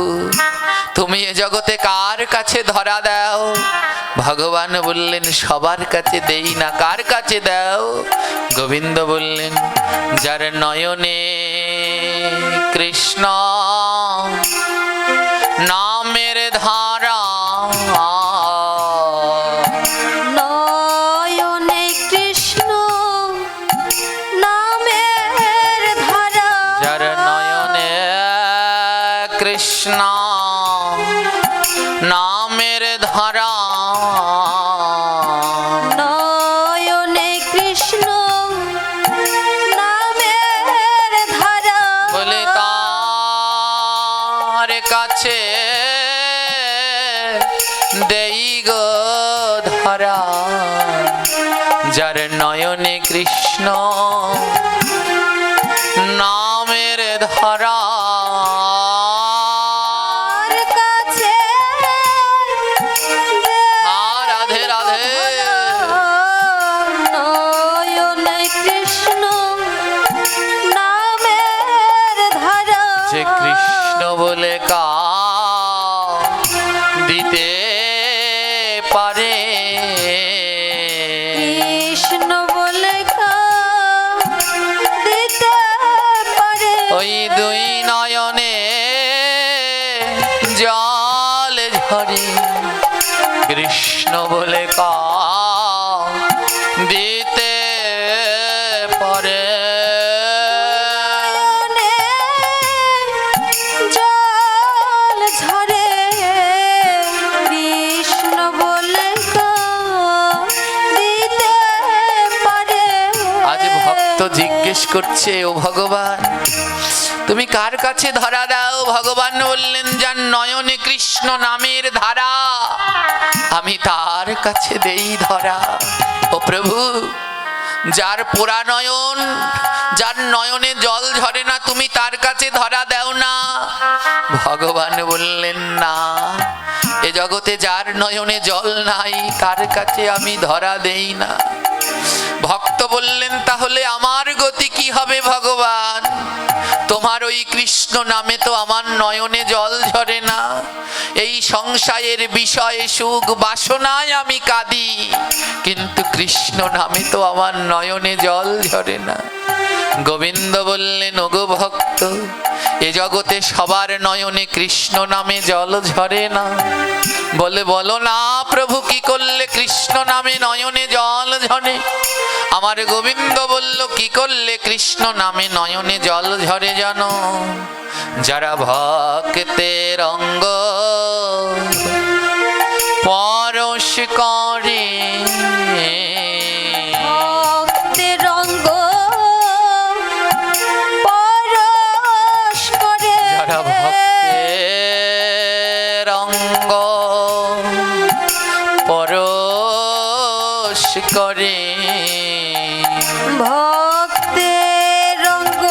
তুমি এ জগতে কার কাছে ধরা দাও? ভগবান বললেন, সবার কাছে দেই না। কার কাছে দাও? গোবিন্দ বললেন, যার নয়নে কৃষ্ণ নামের ধারা, নয়নে কৃষ্ণ নামের ধারা, যার নয়নে কৃষ্ণ নামের ধারা, নয়নে কৃষ্ণ নামের ধারা, বলে তার কাছে দেই গো ধরা, যার নয়নে কৃষ্ণ নামের ধারা। তার কাছে রাধে রাধে, নয়নে কৃষ্ণ নামের ধারা, যে কৃষ্ণ বলে কা দিতে পারে, কৃষ্ণ বলে দিতে পারে, ওই দুই নয়নে জল ঝরে, কৃষ্ণ বলে কা দিতে পারে। নয়নে জল ঝরে, কৃষ্ণ বলে দিতে পারে। আজ ভক্ত জিজ্ঞেস করছে, ও ভগবান, তুমি কার কাছে ধরা দাও? ভগবান বললেন, যার নয়নে কৃষ্ণ নামের ধারা, আমি তার কাছে দেই ধরা। ও প্রভু, যার পোড়া নয়ন, যার নয়নে জল ঝরে না, তুমি তার কাছে ধরা দাও না? ভগবান বললেন, না, এ জগতে যার নয়নে জল নাই, তার কাছে আমি ধরা দেই না। ভক্ত বললেন, তাহলে আমার গতি কি হবে ভগবান? তোমার ওই কৃষ্ণ নামে তো আমার নয়নে জল ঝরে না। এই সংসারের বিষয় সুখ বাসনায় আমি কাঁদি, কিন্তু কৃষ্ণ নামে তো আমার নয়নে জল ঝরে না। গোবিন্দ বললেন, ওগো ভক্ত, এ জগতে সবার নয়নে কৃষ্ণ নামে জল ঝরে না। বলে, বলো না প্রভু, কি করলে কৃষ্ণ নামে নয়নে জল ঝরে? আমার গোবিন্দ বলল, কি করলে কৃষ্ণ নামে নয়নে জল ঝরে জানো? যারা ভক্তের অঙ্গ পরশ করে, ভক্তের অঙ্গ করে ভক্তের রঙ্গ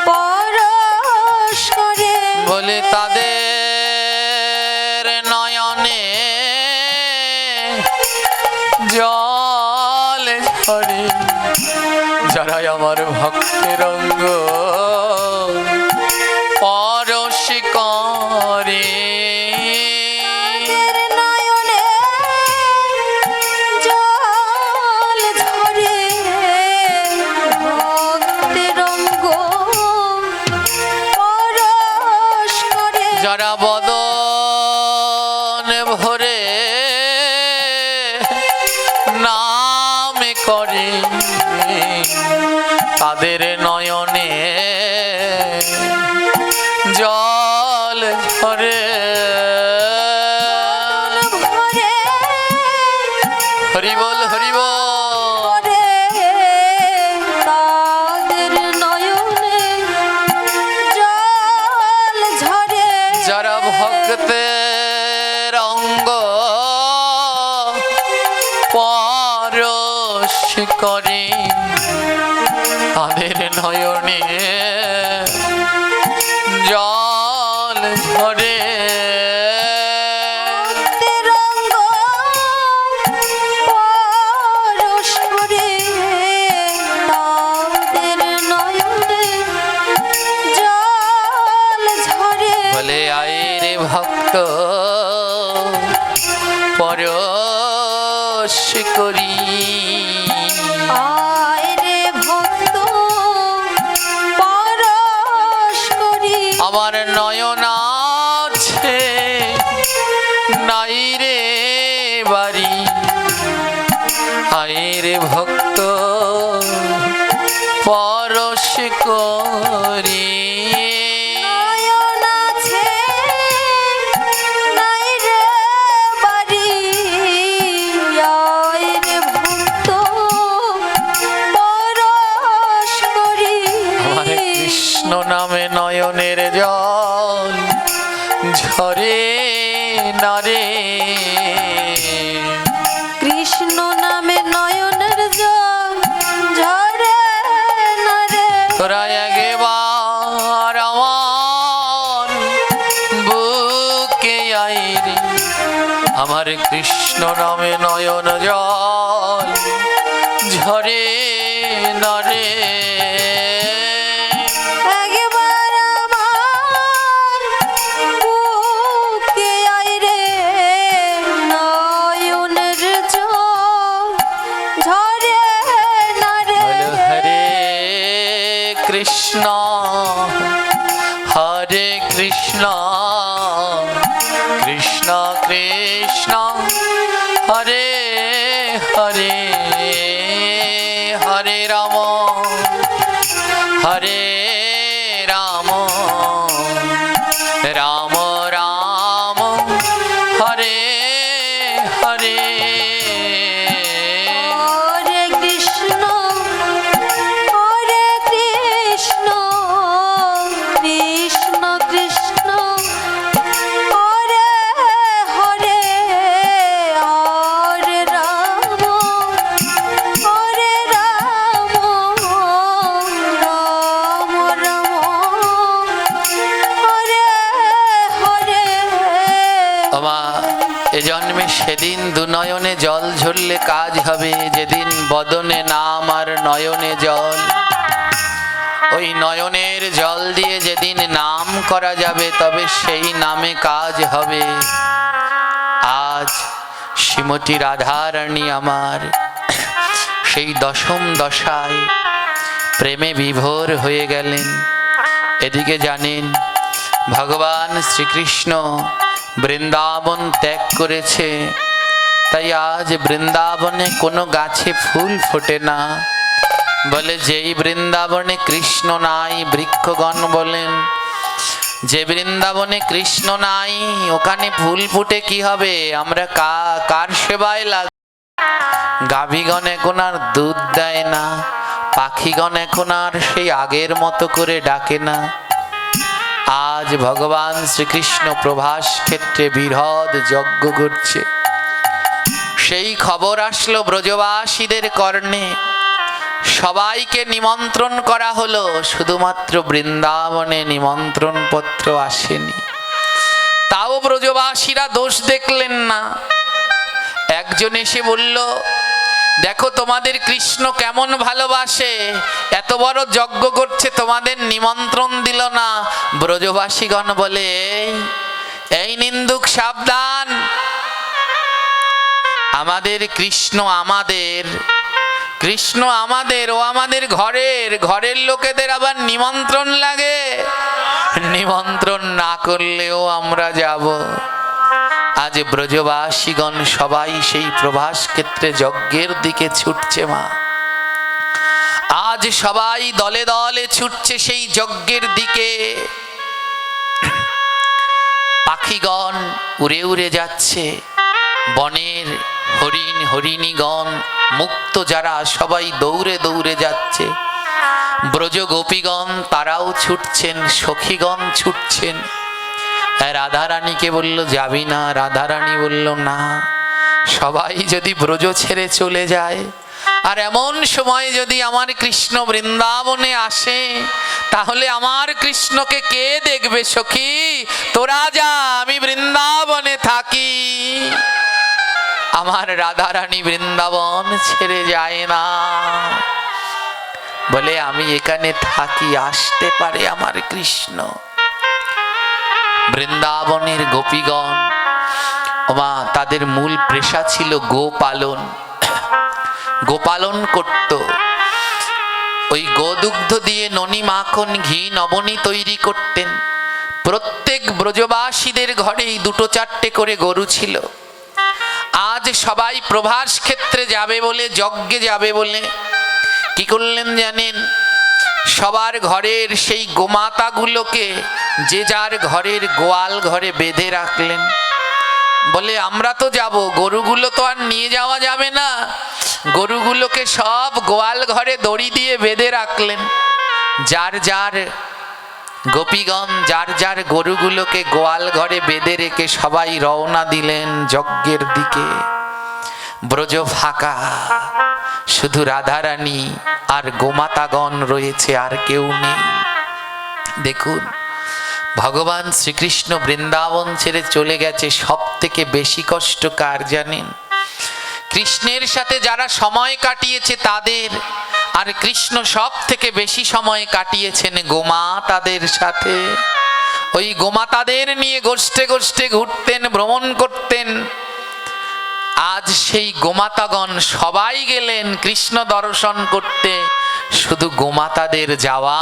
পরশ করে বলে তাদের নয়নে জল ঝরে যারা আমার ভক্তের রঙ্গ পরশ করে তাদের নয়নে জল ঝরে ভক্তের রঙ্গ পরশ করে যারা বদন ভরে নাম করে তাদের নয়নে জল ঝরে ভরে হরিবল হরিবল করে তাদের নয়নে জল ঝরে যারা ভক্তের অঙ্গ পরশ করে তাদের নয়নে জল ঝরে ভক্তের রঙ্গ পরশ করে তাদের নয়নে জল ঝরে বলে আয় রে ভক্ত পরশ করি আয় রে ভক্ত পরশ করি আমার নয়ন আছে নাই রে বাড়ি আয় রে ভক্ত পরশ করি নয়ন আছে নাই রে বাড়ি আয় রে ভক্ত পরশ করি আমার কৃষ্ণ নামে নয়নের জল ঝরে না রে কৃষ্ণ নামে নয়নের জল ঝরে না রে তোরা একবার আমার বুকে আই রে আমার কৃষ্ণ নামে নয়ন জল ঝরে না রে একবার আমার বুকে আয় রে নয়নের জল ঝরে না রে বলো হরে কৃষ্ণ হরে কৃষ্ণ কৃষ্ণ কৃষ্ণ হরে হরে হরে রাম হরে রাম রাম রাম হরে হরে হরে কৃষ্ণ কৃষ্ণ কৃষ্ণ হরে হরে হরে রাম রাম রাম হরে হরে আমা এ জন্মে সেদিন দুনয়নে জল ঝরলে কাজ হবে যেদিন বদনে নাম আর নয়নে জল ওই নয়নের জল দিয়ে যেদিন নাম করা যাবে তবে সেই নামে কাজ হবে। আজ শ্রীমতী রাধারানী আমার সেই দশম দশায় প্রেমে বিভোর হয়ে গেলেন। এদিকে জানেন ভগবান শ্রীকৃষ্ণ বৃন্দাবন ত্যাগ করেছে, তাই আজ বৃন্দাবনে কোনো গাছে ফুল ফোটে না। বলে যেই বৃন্দাবনে কৃষ্ণ নাই, বৃক্ষগণ বলেন যে বৃন্দাবনে কৃষ্ণ নাই ওখানে ফুল ফুটে কি হবে, আমরা কার সেবায় লাগ। গাভীগণ এখন আর দুধ দেয় না, পাখিগণ এখন আর সেই আগের মতো করে ডাকে না। আজ ভগবান শ্রীকৃষ্ণ প্রভাস ক্ষেত্রে বৃহৎ যজ্ঞ করছে। সেই খবর আসলো ব্রজবাসীদের কর্ণে, সবাইকে নিমন্ত্রণ করা হলো, শুধুমাত্র বৃন্দাবনে নিমন্ত্রণ পত্র আসেনি। তাও ব্রজবাসীরা দোষ দেখলেন না। একজন এসে বলল, দেখো তোমাদের কৃষ্ণ কেমন ভালোবাসে, এত বড় যজ্ঞ করছে, তোমাদের নিমন্ত্রণ দিল না। ব্রজবাসীগণ বলে, এই নিন্দুক সাবধান, আমাদের কৃষ্ণ আমাদের, কৃষ্ণ আমাদের, ও আমাদের ঘরের লোকেদের আবার নিমন্ত্রণ লাগে, নিমন্ত্রণ না করলেও আমরা যাব। আজ ব্রজবাসীগণ সবাই সেই প্রভাস ক্ষেত্রে যজ্ঞের দিকে ছুটছে মা। আজ সবাই দলে দলে ছুটছে সেই যজ্ঞের দিকে। পাখিগণ উড়ে উড়ে যাচ্ছে, বনের হরিণ হরিণীগণ মুক্ত যারা সবাই দৌড়ে দৌড়ে যাচ্ছে। ব্রজ গোপীগণ তারাও ছুটছেন, সখীগণ ছুটছেন। রাধারানীকে বলল, যাবি না? রাধারানী বলল, না, সবাই যদি ব্রজ ছেড়ে চলে যায়, আর এমন সময় যদি আমার কৃষ্ণ বৃন্দাবনে আসে, তাহলে আমার কৃষ্ণকে কে দেখবে? সখী তোরা যা, আমি বৃন্দাবনে থাকি। আমার রাধারানী বৃন্দাবন ছেড়ে যায় না, বলে আমি এখানে থাকি, আসতে পারে আমার কৃষ্ণ। বৃন্দাবনের গোপীগণ ওমা, তাদের মূল পেশা ছিল গোপালন, গোপালন করত। ওই গোদুগ্ধ দিয়ে ননি, মাখন, ঘি, নবনী তৈরি করতেন। প্রত্যেক ব্রজবাসীদের ঘরেই 2-4টে করে গরু ছিল। আজ সবাই প্রভাস ক্ষেত্রে যাবে বলে, যজ্ঞে যাবে বলে কি করলেন জানেন? সবার ঘরের সেই গোমাতাগুলোকে যে যার ঘরের গোয়াল ঘরে বেঁধে রাখলেন। বলে আমরা তো যাব, গরুগুলো তো আর নিয়ে যাওয়া যাবে না। গরুগুলোকে সব গোয়াল ঘরে দড়ি দিয়ে বেঁধে রাখলেন। যার যার গোপীগণ যার যার গরুগুলোকে গোয়াল ঘরে বেঁধে রেখে সবাই রওনা দিলেন যজ্ঞের দিকে। ব্রজ ফাঁকা, শুধু রাধারানী আর গোমাতাগণ রয়েছে, আর কেউ নেই। দেখুন, ভগবান শ্রীকৃষ্ণ বৃন্দাবন ছেড়ে চলে গেছে। সব থেকে বেশি কষ্ট কার জানেন? কৃষ্ণের সাথে যারা সময় কাটিয়েছে তাদের। আর কৃষ্ণ সব থেকে বেশি সময় কাটিয়েছেন গোমাতাদের সাথে। ওই গোমাতাদের নিয়ে গোষ্ঠে গোষ্ঠে ঘুরতেন, ভ্রমণ করতেন। আজ সেই গোমাতাগণ সবাই গেলেন কৃষ্ণ দর্শন করতে, শুধু গোমাতাদের যাওয়া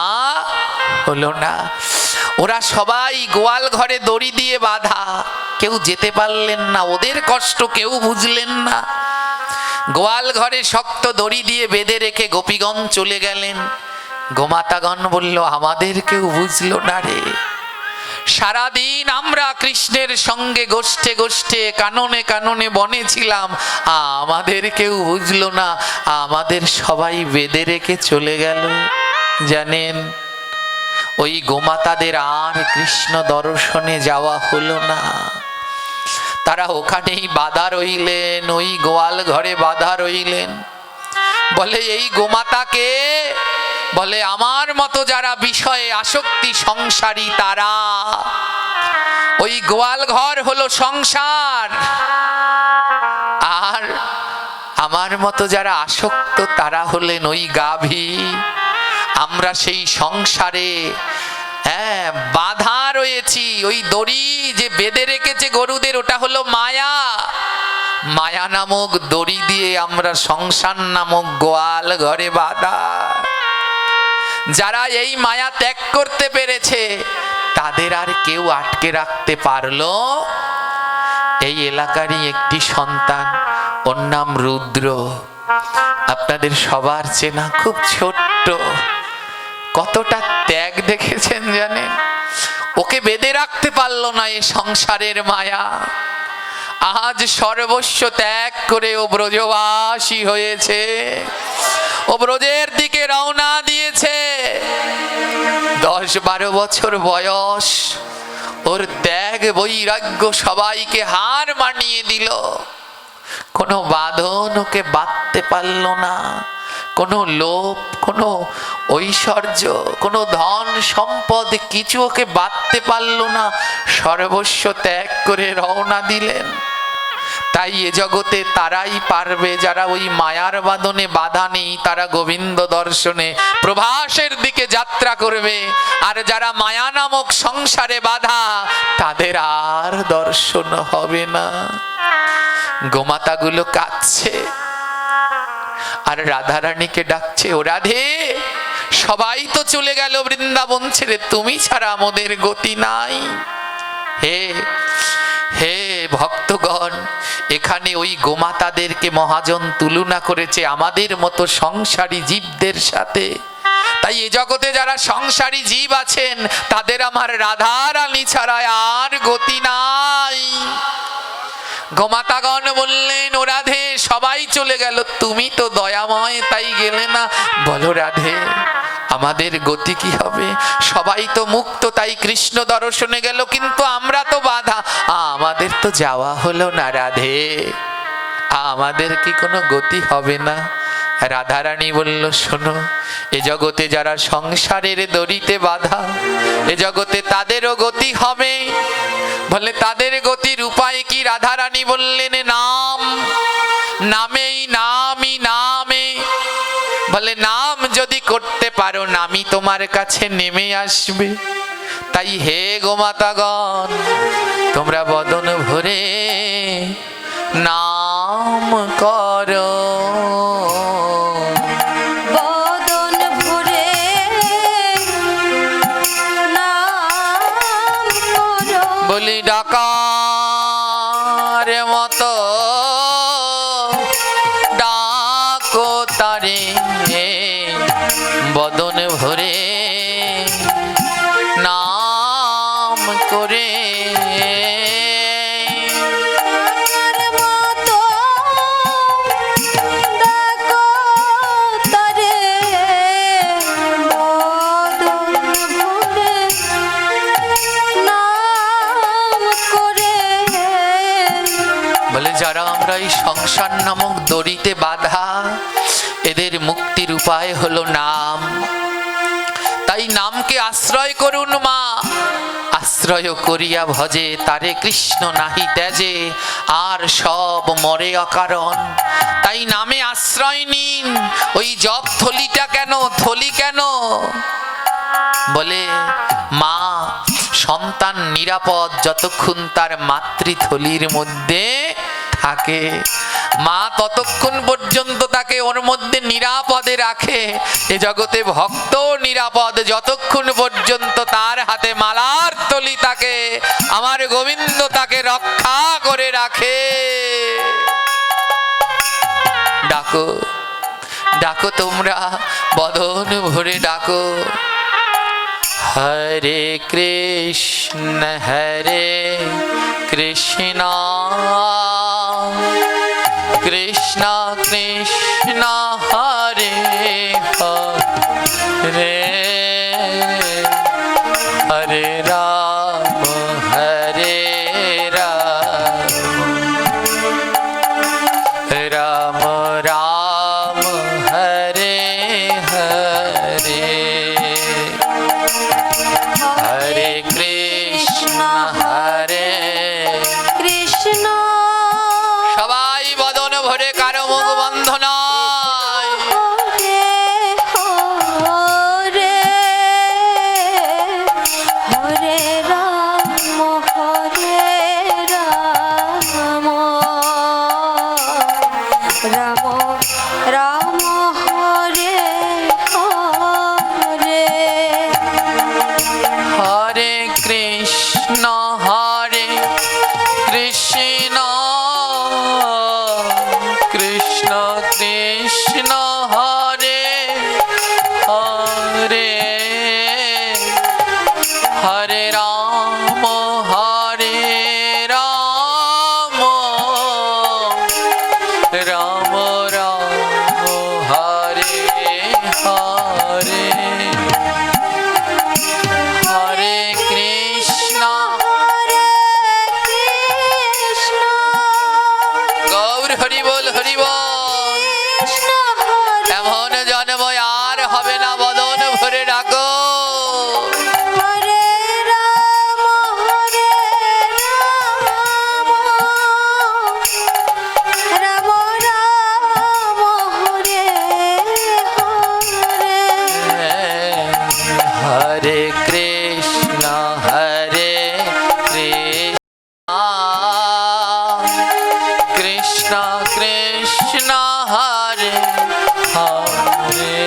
হলো না। ওরা সবাই গোয়াল ঘরে দড়ি দিয়ে বাঁধা, কেউ যেতে পারলেন না। ওদের কষ্ট কেউ বুঝলেন না। গোয়াল ঘরে শক্ত দড়ি দিয়ে বেঁধে রেখে গোপীগণ চলে গেলেন। গোমাতাগণ বলল, আমাদের কেউ বুঝলো না রে। সারাদিন আমরা কৃষ্ণের সঙ্গে গোষ্ঠে গোষ্ঠে কাননে কাননে বনে ছিলাম, আমাদের কেউ বুঝলো না, আমাদের সবাই বেঁধে রেখে চলে গেল। জানেন, ওই গোমাতাদের আর কৃষ্ণ দর্শনে যাওয়া হলো না। তারা ওখানেই বাধা রইলেন, ওই গোয়াল ঘরে বাধা রইলেন। বলে, এই গোমাতাকে বলে আমার মতো যারা বিষয়ে আসক্তি সংসারী তারা। ওই গোয়াল ঘর হলো সংসার, আর আমার মতো যারা আসক্ত তারা হলেন ওই গাভী। আমরা সেই সংসারে বাধা রয়েছি। ওই দড়ি যে বেঁধে রেখেছে গরুদের, ওটা হলো মায়া। মায়া নামক দড়ি দিয়ে আমরা সংসার নামক গোয়াল ঘরে বাঁধা। যারা এই মায়া ত্যাগ করতে পেরেছে তাদের আর কেউ আটকে রাখতে পারলো। এই এলাকারই একটি সন্তান, ওর নাম রুদ্র, আপনাদের সবার চেনা, খুব ছোট্ট। কতটা ত্যাগ দেখেছেন জানেন? ওকে বেঁধে রাখতে পারলো না এই সংসারের মায়া। আজ সর্বস্ব ত্যাগ করে ও ব্রজবাসী হয়েছে, ও ব্রজের দিকে রওনা দিয়েছে। 10-12 বছর বয়স, ওর ত্যাগ বৈরাগ্য সবাইকে হার মানিয়ে দিল। কোনো বাঁধন ওকে বাঁধতে পারল না, কোনো লোভ, কোনো ঐশ্বর্য, কোনো ধন সম্পদ কিছু ওকে বাঁধতে পারল না। সর্বস্ব ত্যাগ করে রওনা দিলেন। তাই এ জগতে তারাই পারবে যারা ওই মায়ার বাঁধনে বাধা নেই, তারা গোবিন্দ দর্শনে প্রভাসের দিকে যাত্রা করবে। আর যারা মায়া নামক সংসারে বাধা, তাদের আর দর্শন হবে না। গোমাতাগুলো কাঁদছে আর রাধারানীকে ডাকছে, ও রাধে, সবাই তো চলে গেল বৃন্দাবন ছেড়ে, তুমি ছাড়া আমাদের গতি নাই। হে হে ভক্তগণ, এখানে ওই গোমাতাদেরকে মহাজন তুলনা করেছে আমাদের মতো সংসারী জীবদের সাথে। তাই এ জগতে যারা সংসারী জীব আছেন, তাদের আমার রাধারানী ছাড়া আর গতি নাই। গোমাতাগণ বললেন, ও রাধে, সবাই চলে গেল, তুমি তো দয়াময়, তাই গেলে না। বলো রাধে, আমাদের গতি কি হবে? সবাই তো মুক্ত, তাই কৃষ্ণ দর্শনে গেল, কিন্তু আমরা তো বাধা, আমাদের তো যাওয়া হলো না। রাধে, আমাদের কি কোনো গতি হবে না? রাধারানী বলল, শোনো, এ জগতে যারা সংসারের দড়িতে বাধা, এ জগতে তাদেরও গতি হবে। বলে তাদের গতির উপায় কি? রাধারানী বললেন, নাম, নামেই নামই নামে। বলে নাম যদি করতে পারো, নামই তোমার কাছে নেমে আসবে। তাই হে গোমাতাগণ, তোমরা বদন ভরে নাম করো। বদন ভরে নাম করো। বলি ডাকার মতো ডাকো তারে, বদন ভরে নাম করে। ডাকার মতো ডাকো তারে, বদন ভরে নাম করে। বলে যারা আমরা এই সংসার নামক দড়িতে বাঁধা, এদের মুক্তির উপায় হলো নাম। তাই নামকে আশ্রয় করুন মা। আশ্রয় করিয়া ভজে তারে কৃষ্ণ নাহি ত্যাজে, আর সব মরে অকারণ। তাই নামে আশ্রয় নিন। ওই জপ থলিটা কেন, থলি কেন? বলে মা, সন্তান নিরাপদ যতক্ষণ তার মাতৃথলির মধ্যে থাকে। মা ততক্ষণ পর্যন্ত তাকে ওর মধ্যে নিরাপদে রাখে। এ জগতে ভক্ত নিরাপদ যতক্ষণ পর্যন্ত তার হাতে মালার থলি থাকে। আমার গোবিন্দ তাকে রক্ষা করে রাখে। ডাকো, ডাকো, তোমরা বদন ভরে ডাকো। হরে কৃষ্ণ কৃষ্ণ কৃষ্ণ কৃষ্ণ হরে হরে, হরে রাম হরে রাম, রাম রাম হরে হরে, হরে কৃষ্ণ হরে কৃষ্ণ। সবাই বদন ভরে, কারো মুখ বন্ধ নয়। হরে হরে রাম, হরে রাম, রাম রাম হরে হরে। হরে কৃষ্ণ কৃষ্ণ কৃষ্ণ কৃষ্ণ হরে হরে, হরে রাম রাম, রাম রাম হরে হরে, হরে কৃষ্ণ হরে কৃষ্ণ। গৌর হরি। হবে না, বদন ভরে ডাকো। হরে রাম হরে রাম, রাম রাম হরে হরে। হরে কৃষ্ণ হরে কৃষ্ণ, কৃষ্ণ কৃষ্ণ হরে হরে,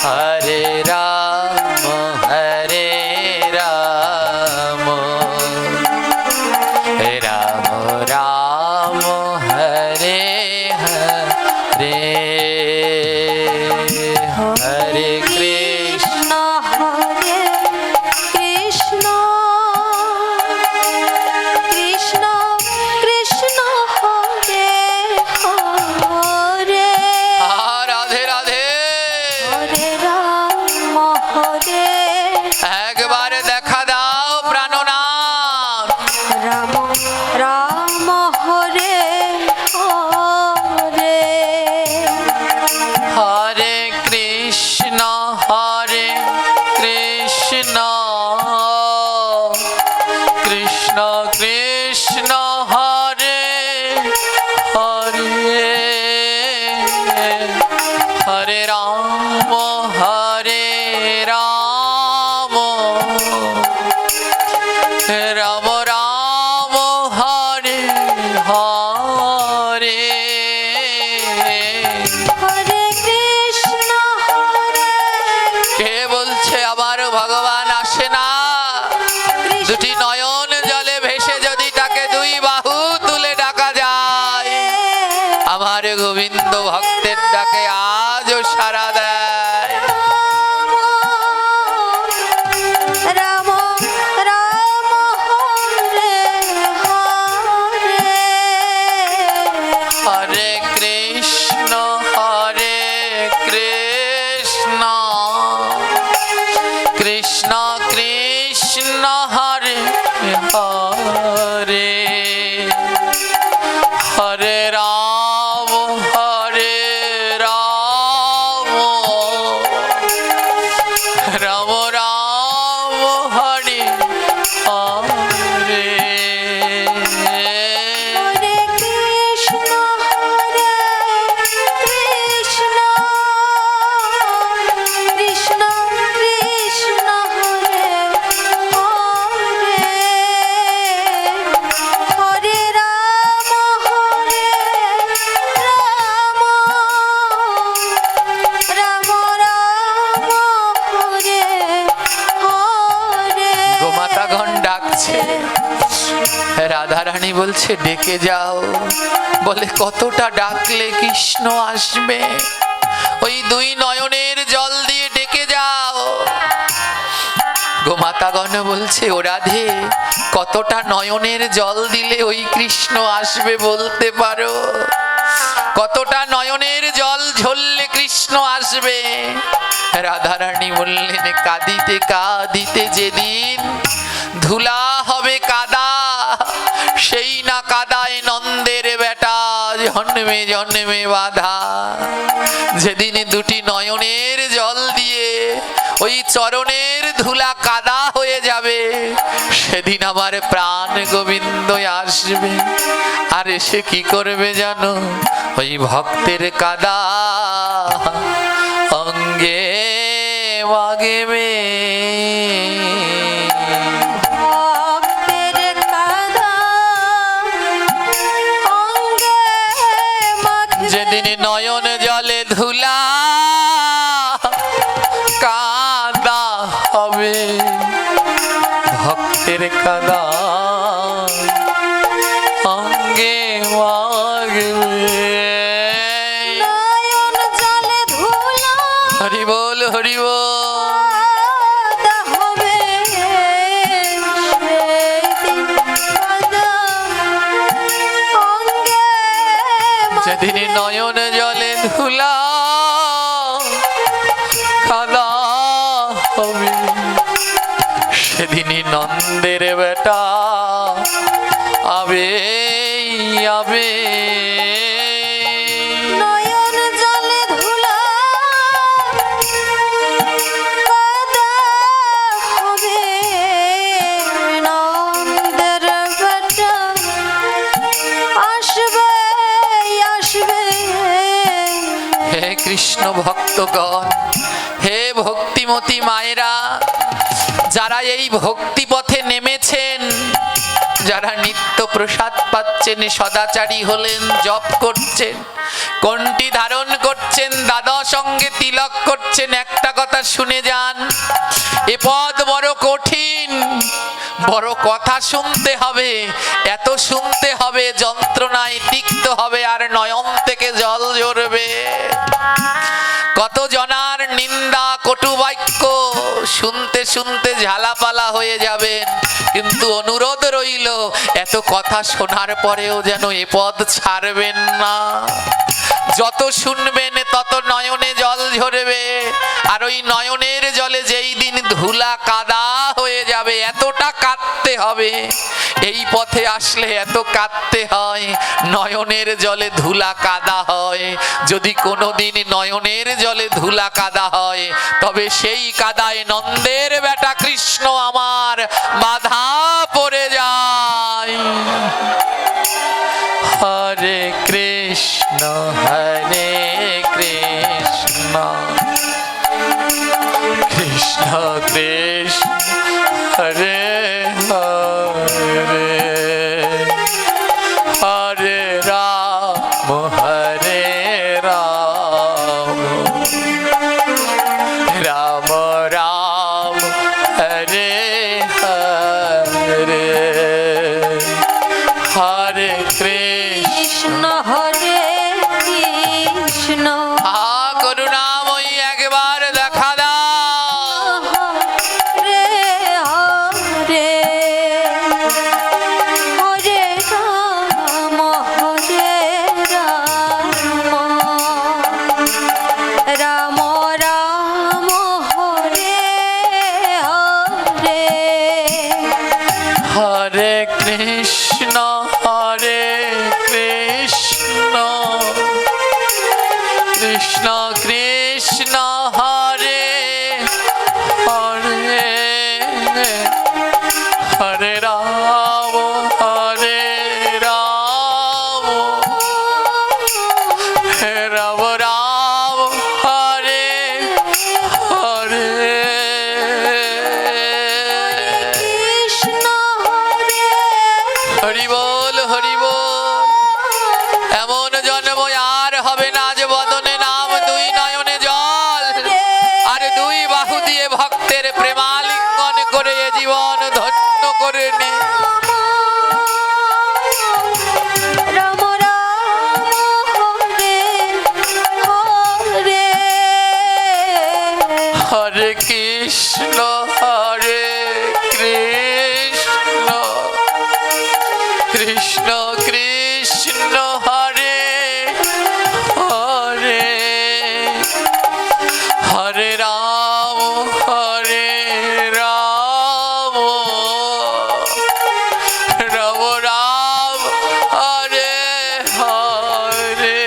হরে রাম হরে রাম, রাম রাম হরে হরে, হরে কৃষ্ণ হরে কৃষ্ণ, কৃষ্ণ কৃষ্ণ হরে হরে। রাধে রাধে। হরে রাম হরে একবার দেখা দাও প্রাণনাথ। রাম রাম হরে হরে। হরে কৃষ্ণ কৃষ্ণ কৃষ্ণ কৃষ্ণ হরে হরে, হরে রাম রাম, রাম রাম হরে হরে। হরে কৃষ্ণ হরে কে বলছে আমার ভগবান আসে না? দুটি নয়ন জলে ভেসে যদি তাকে দুই বাহু তুলে ডাকা যায়, আমার গোবিন্দ ভক্তের ডাকে আজও সাড়া দেয়। রাম রাম হরে হরে। হরে কৃষ্ণ কৃষ্ণ, কৃষ্ণ কৃষ্ণ হরে হরে, হরে রাম রাম রাম হরে হরে। হরে কৃষ্ণ কৃষ্ণ, কৃষ্ণ কৃষ্ণ হরে হরে। হরে রাম রাম রাম হরে হরে। গোমাতাগণ ডাকছে, রাধারানী বলছে ডেকে যাও। বলে কতটা ডাকলে কৃষ্ণ আসবে? ওই দুই নয়নের জল দিয়ে ডেকে যাও। গোমাতাগণ বলছে ও রাধে, কতটা নয়নের জল দিলে ওই কৃষ্ণ আসবে বলতে পারো? কতটা নয়নের জল ঝরলে কৃষ্ণ আসবে? রাধারানী বললেন কাঁদিতে কাঁদিতে যেদিন ধুলা হবে কাদা, সেই না কাদায় নন্দের বেটা জন্মে জন্মে বাধা। যেদিন দুটি নয়নের জল দিয়ে ওই চরণের ধুলা কাদা হয়ে যাবে, সেদিন আমার প্রাণ গোবিন্দ আসবে। আর এসে কি করবে জানো? ওই ভক্তের কাদা অঙ্গে মাগবে। ভক্তের কাঁধা অঙ্গে মাখবে। যেদিন নয়ন জলে ধুলা কাদা হবে, ভক্তের কাদা অঙ্গে মাগবে। নয়ন জলে ধুলা হরি বল হরি বল। কাদা হবে, সেদিন কাদা অঙ্গে যেদিন নয়ন জলে ধুলা কাদা হবে, সেদিনই নন্দের বেটা আবে আবে। নয়ন জলে ধুলা ভক্তগণ, হে ভক্তিমতী মায়েরা, যারা এই ভক্তি পথে নেমেছেন, যারা নিত্য প্রসাদ পাচ্ছেন, সদাচারী হলেন, জপ করছেন, কোনটি ধারণ করছেন, দ্বাদশ সঙ্গে তিলক করছেন, একটা কথা শুনে যান, এ পদ বড় কঠিন, বড় কথা শুনতে হবে, এত শুনতে হবে, যন্ত্রণায় তিক্ত হবে, আর নয়ন থেকে জল ঝরবে। কত জনার নিন্দা কটু বাক্য শুনতে শুনতে ঝালাপালা হয়ে যাবেন, কিন্তু অনুরোধ রইল, এত কথা শোনার পরেও যেন এ পদ ছাড়বেন না। যত শুনবেন তত নয়নে জল ঝরবে, আর ওই নয়নের জলে যেই দিন ধুলা কাদা হয়ে যাবে, এতটা কাঁদতে হবে। এই পথে আসলে এত কাঁদতে হয়, নয়নের জলে ধুলা কাদা হয়। যদি কোনোদিন নয়নের জলে ধুলা কাদা হয়, তবে সেই কাদায় নন্দের বেটা কৃষ্ণ আমার বাধা পড়ে যায়। হরে কৃষ্ণ হরে কৃষ্ণ কৃষ্ণ কৃষ্ণ হরে হরে, হরে রাম হরে রাম, রাম রাম হরে হরে, হরে কৃষ্ণ হরে কৃষ্ণ করুণাময়ী একবার দেখা দাও। হরে হরে, হরে রাম হরে রাম, রাম রাম হরে হরে, হরে কৃষ্ণ হরে কৃষ্ণ কৃষ্ণ কৃষ্ণ হরে হরে, হরে রাম হরে রাম, রাম রাম হরে হরে। কৃষ্ণ হরে হরি বল হরি বল। এমন জন্ম আর হবে না যে বদনে নাম, দুই নয়নে জল, আর দুই বাহু দিয়ে ভক্তের প্রেমালিঙ্গন করে এ জীবন ধন্য করে নে। রাম রাম হরে হরে, হরে কৃষ্ণ হরে কৃষ্ণ কৃষ্ণ কৃষ্ণ হরে হরে, হরে রাম হরে রাম, রাম রাম হরে হরে।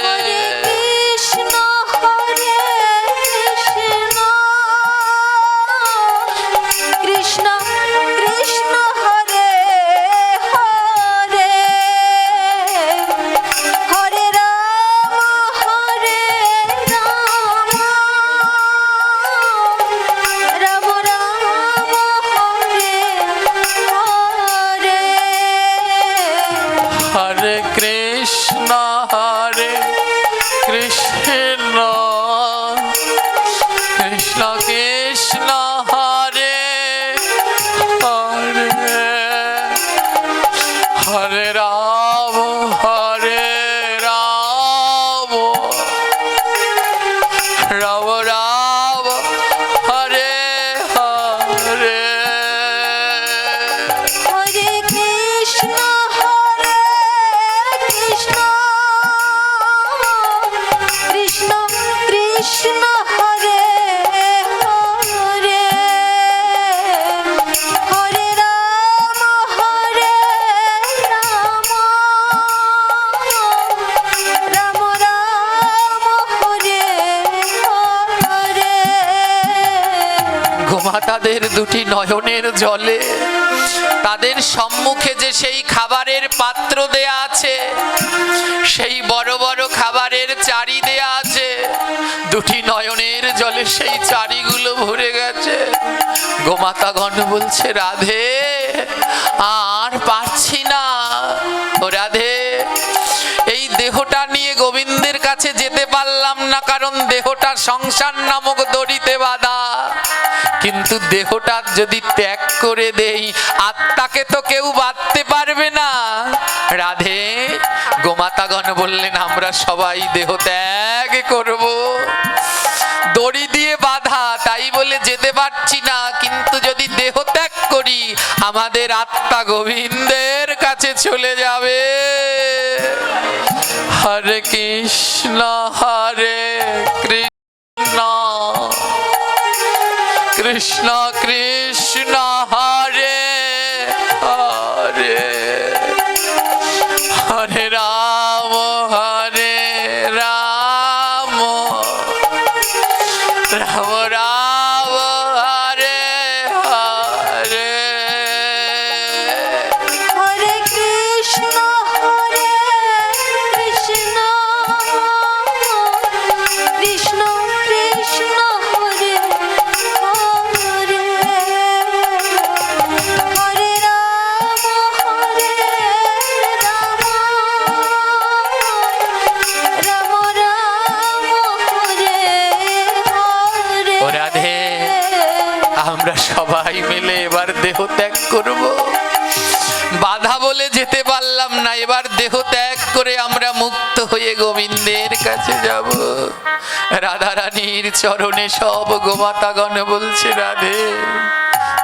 হরে কৃষ্ণ হরে কৃষ্ণ, কৃষ্ণ কৃষ্ণ হরে হরে, হরে রাম হরে রাম, রাম রাম হরে হরে, হরে কৃষ্ণ হরে কৃষ্ণ কৃষ্ণ কৃষ্ণ হরে হরে, হরে রাম হরে রাম, রাম রাম হরে হরে। হরে কৃষ্ণ হরে কৃষ্ণ, কৃষ্ণ কৃষ্ণ হরে হরে, হরে রাম হরে রাম, রাম রাম হরে হরে। গোমাতাদের দুটি নয়নের জলে তাদের সম্মুখে যে সেই খাবারের পাত্র দেয়া আছে, সেই বড় বড় খাবারের চারি দেয়া আছে, দুটি নয়নের জলে সেই চারিগুলো ভরে গেছে। গোমাতাগণ বলছে, রাধে আর পারছি না, ও রাধে এই দেহটা নিয়ে গোবিন্দের কাছে যেতে পারলাম না, কারণ দেহটা সংসার নামক দড়িতে বাঁধা। কিন্তু দেহটা যদি ত্যাগ করে দেই, আত্মাকে তো কেউ বাঁধতে পারবে না। রাধে, গোমাতাগণ বললেন, আমরা সবাই দেহ ত্যাগ করব। দড়ি দিয়ে বাঁধা, তাই বলে যেতে পারছি না, কিন্তু যদি দেহ ত্যাগ করি আমাদের আত্মা গোবিন্দের কাছে চলে যাবে। হরে কৃষ্ণ হরে কৃষ্ণ, কৃষ্ণ কৃষ্ণ হরে হরে, হরে রাম হরে রাম, রাম রাম হরে হরে। হরে কৃষ্ণ কৃষ্ণ কৃষ্ণ হরে হরে, হরে রাম রাম রাম হরে হরে। ও রাধে, আমরা সবাই মিলে এবার দেহ ত্যাগ করব। বাধা বলে যেতে পারলাম না, এবার দেহ ত্যাগ করে আমরা মুক্ত হয়ে গোবিন্দের কাছে যাব। রাধারানীর চরণে সব গোমাতাগণ বলছে, রাধে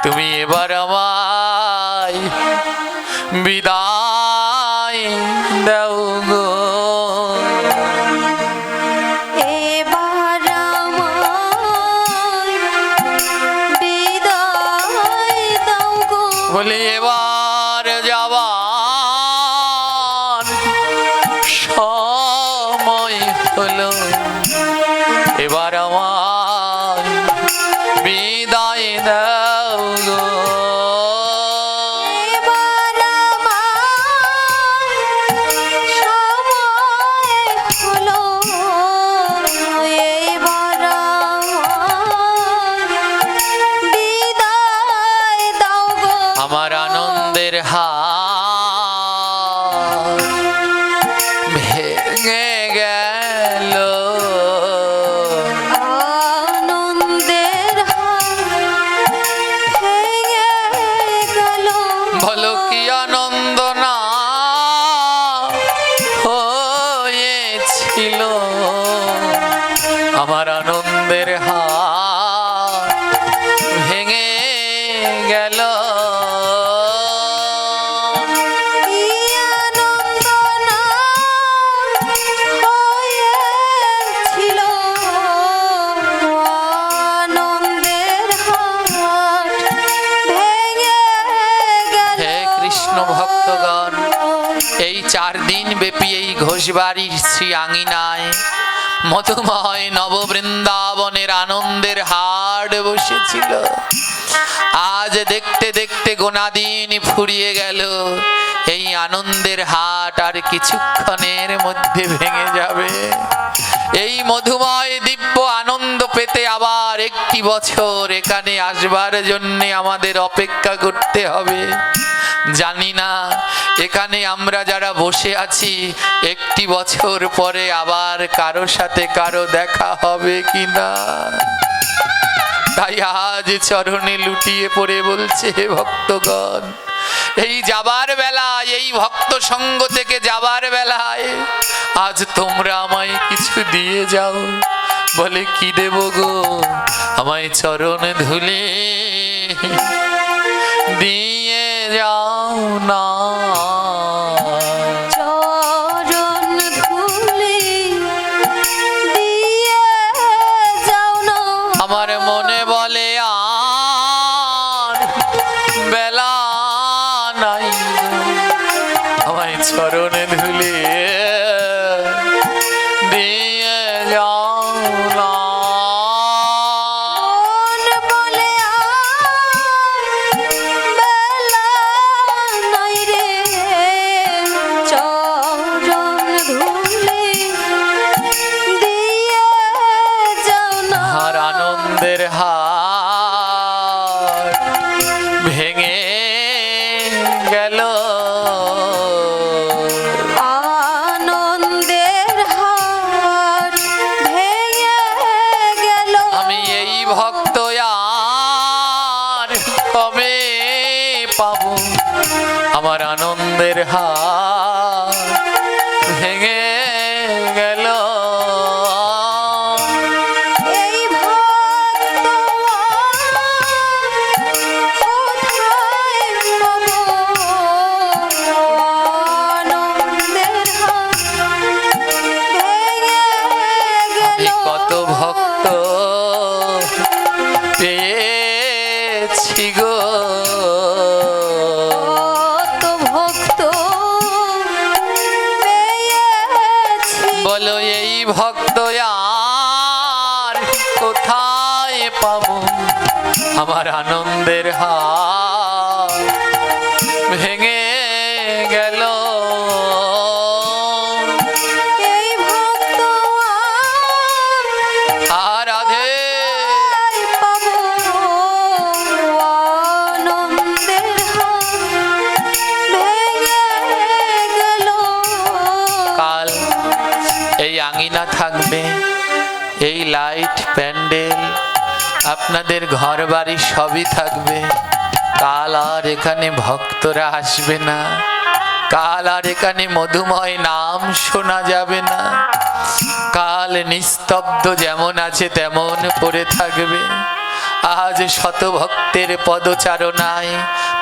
তুমি এবার আমায় বিদায় দাও গো। এবার আমায় বিদায় দাও গো। বলি এবার যাবার সময় হলো, এবার আমার বিদায় দাও গো। এবার আমার সময় হলো, এবার আমার বিদায় দাও গো। আমার আনন্দের হাত ভেঙে গেল, আনন্দের হাত ভেঙে গেল। বলো কি আনন্দ না হয়েছিল, আমার আনন্দের হাত ভেঙে গেল। কি আনন্দ না হয়েছিল, আনন্দের হাত ভেঙে গেল। হে কৃষ্ণ ভক্তগণ, এই 4 দিন ব্যাপী এই ঘোষবাড়ির শ্রী আঙিনায় মধুময় নববৃন্দাবনের আনন্দের হাট বসেছিল। আজ দেখতে দেখতে গোনাদিন ফুরিয়ে গেল, এই আনন্দের হাট আর কিছুক্ষণের মধ্যে ভেঙে যাবে। এই মধুময় দিব্য আনন্দ পেতে আবার একটি বছর এখানে আসবার জন্যে আমাদের অপেক্ষা করতে হবে। জানি না এখানে আমরা যারা বসে আছি একটি বছর পরে আবার কারো সাথে কারো দেখা হবে কিনা। তাই আজ চরণে লুটিয়ে পড়ে বলছে, হে ভক্তগণ, এই যাবার বেলায়, এই ভক্ত সঙ্গ থেকে যাবার বেলায় আজ তোমরা আমায় কিছু দিয়ে যাও। বলে, কি দেব গো? আমায় চরণ ধুলে দিয়ে যাও না। চরণ ধুলি দিয়ে যাও না। আমার মনে বলে আর বেলা নাই, আমায় চরণে ধুলে দিয়ে যাও না। মন বলে আর বেলা আনন্দের হাত ভেঙে গেল। এই ভক্ত কোথায় পাবো আনন্দের হাত ভেঙে আমি গেল। কত ভক্ত পেয়েছি গো, কত ভক্ত পেয়েছি। বলো এই ভক্ত আর কোথায় পাবো আমার আনন্দের হাত ভেঙে গেল। এই ভক্ত আর আধে পাবো আনন্দের হাত ভেঙে গেল। কাল এই আঙিনা থাকবে, এই লাইট প্যান্ডেল আপনাদের ঘর বাড়ি সবই থাকবে। কাল আর এখানে ভক্তরা আসবে না, কাল আর এখানে মধুময় নাম শোনা যাবে না। কাল নিস্তব্ধ যেমন আছে তেমন পড়ে থাকবে। আজ শত ভক্তের পদচারণায়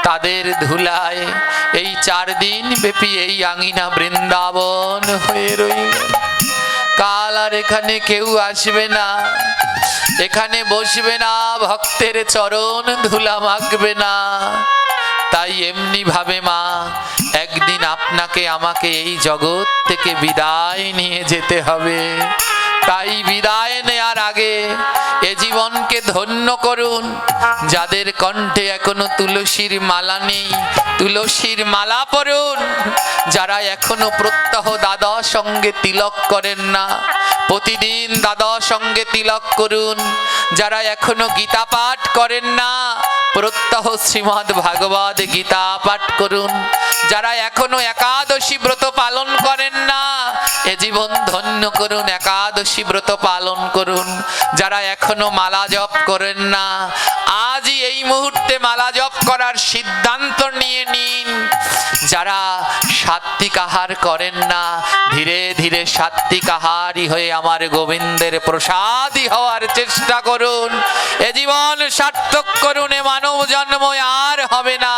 তাদের ধুলায় এই 4 দিন ব্যাপী এই আঙিনা বৃন্দাবন হয়ে রইল। কাল আর এখানে কেউ আসবে না, এখানে বসবে না, ভক্তের চরণ ধুলা মাখবে না। তাই এমনি ভাবে মা একদিন আপনাকে আমাকে এই জগৎ থেকে বিদায় নিয়ে যেতে হবে। তাই বিদায় নেয়ার আগে এ জীবনকে ধন্য করুন। যাদের কণ্ঠে এখনো তুলসীর মালা নেই, তুলসীর মালা পরুন। যারা এখনো প্রত্যহ দাদা সঙ্গে তিলক করেন না, প্রতিদিন দাদা সঙ্গে তিলক করুন। যারা এখনো গীতা পাঠ করেন না, প্রত্যহ শ্রীমদ্ ভাগবত গীতা পাঠ করুন। যারা এখনো একাদশী ব্রত পালন করেন না, এ জীবন ধন্য করুন, একাদশী ব্রত পালন করুন। যারা এখনো মালা জপ করেন না, আজই এই মুহূর্তে মালা জপ করার সিদ্ধান্ত নিয়ে নিন। যারা সাত্বিক আহার করেন না, ধীরে ধীরে সাত্বিক আহারই হয়ে আমার গোবিন্দের প্রসাদী হওয়ার চেষ্টা করুন। এ জীবন সার্থক করুন, এ মানব জন্ম আর হবে না।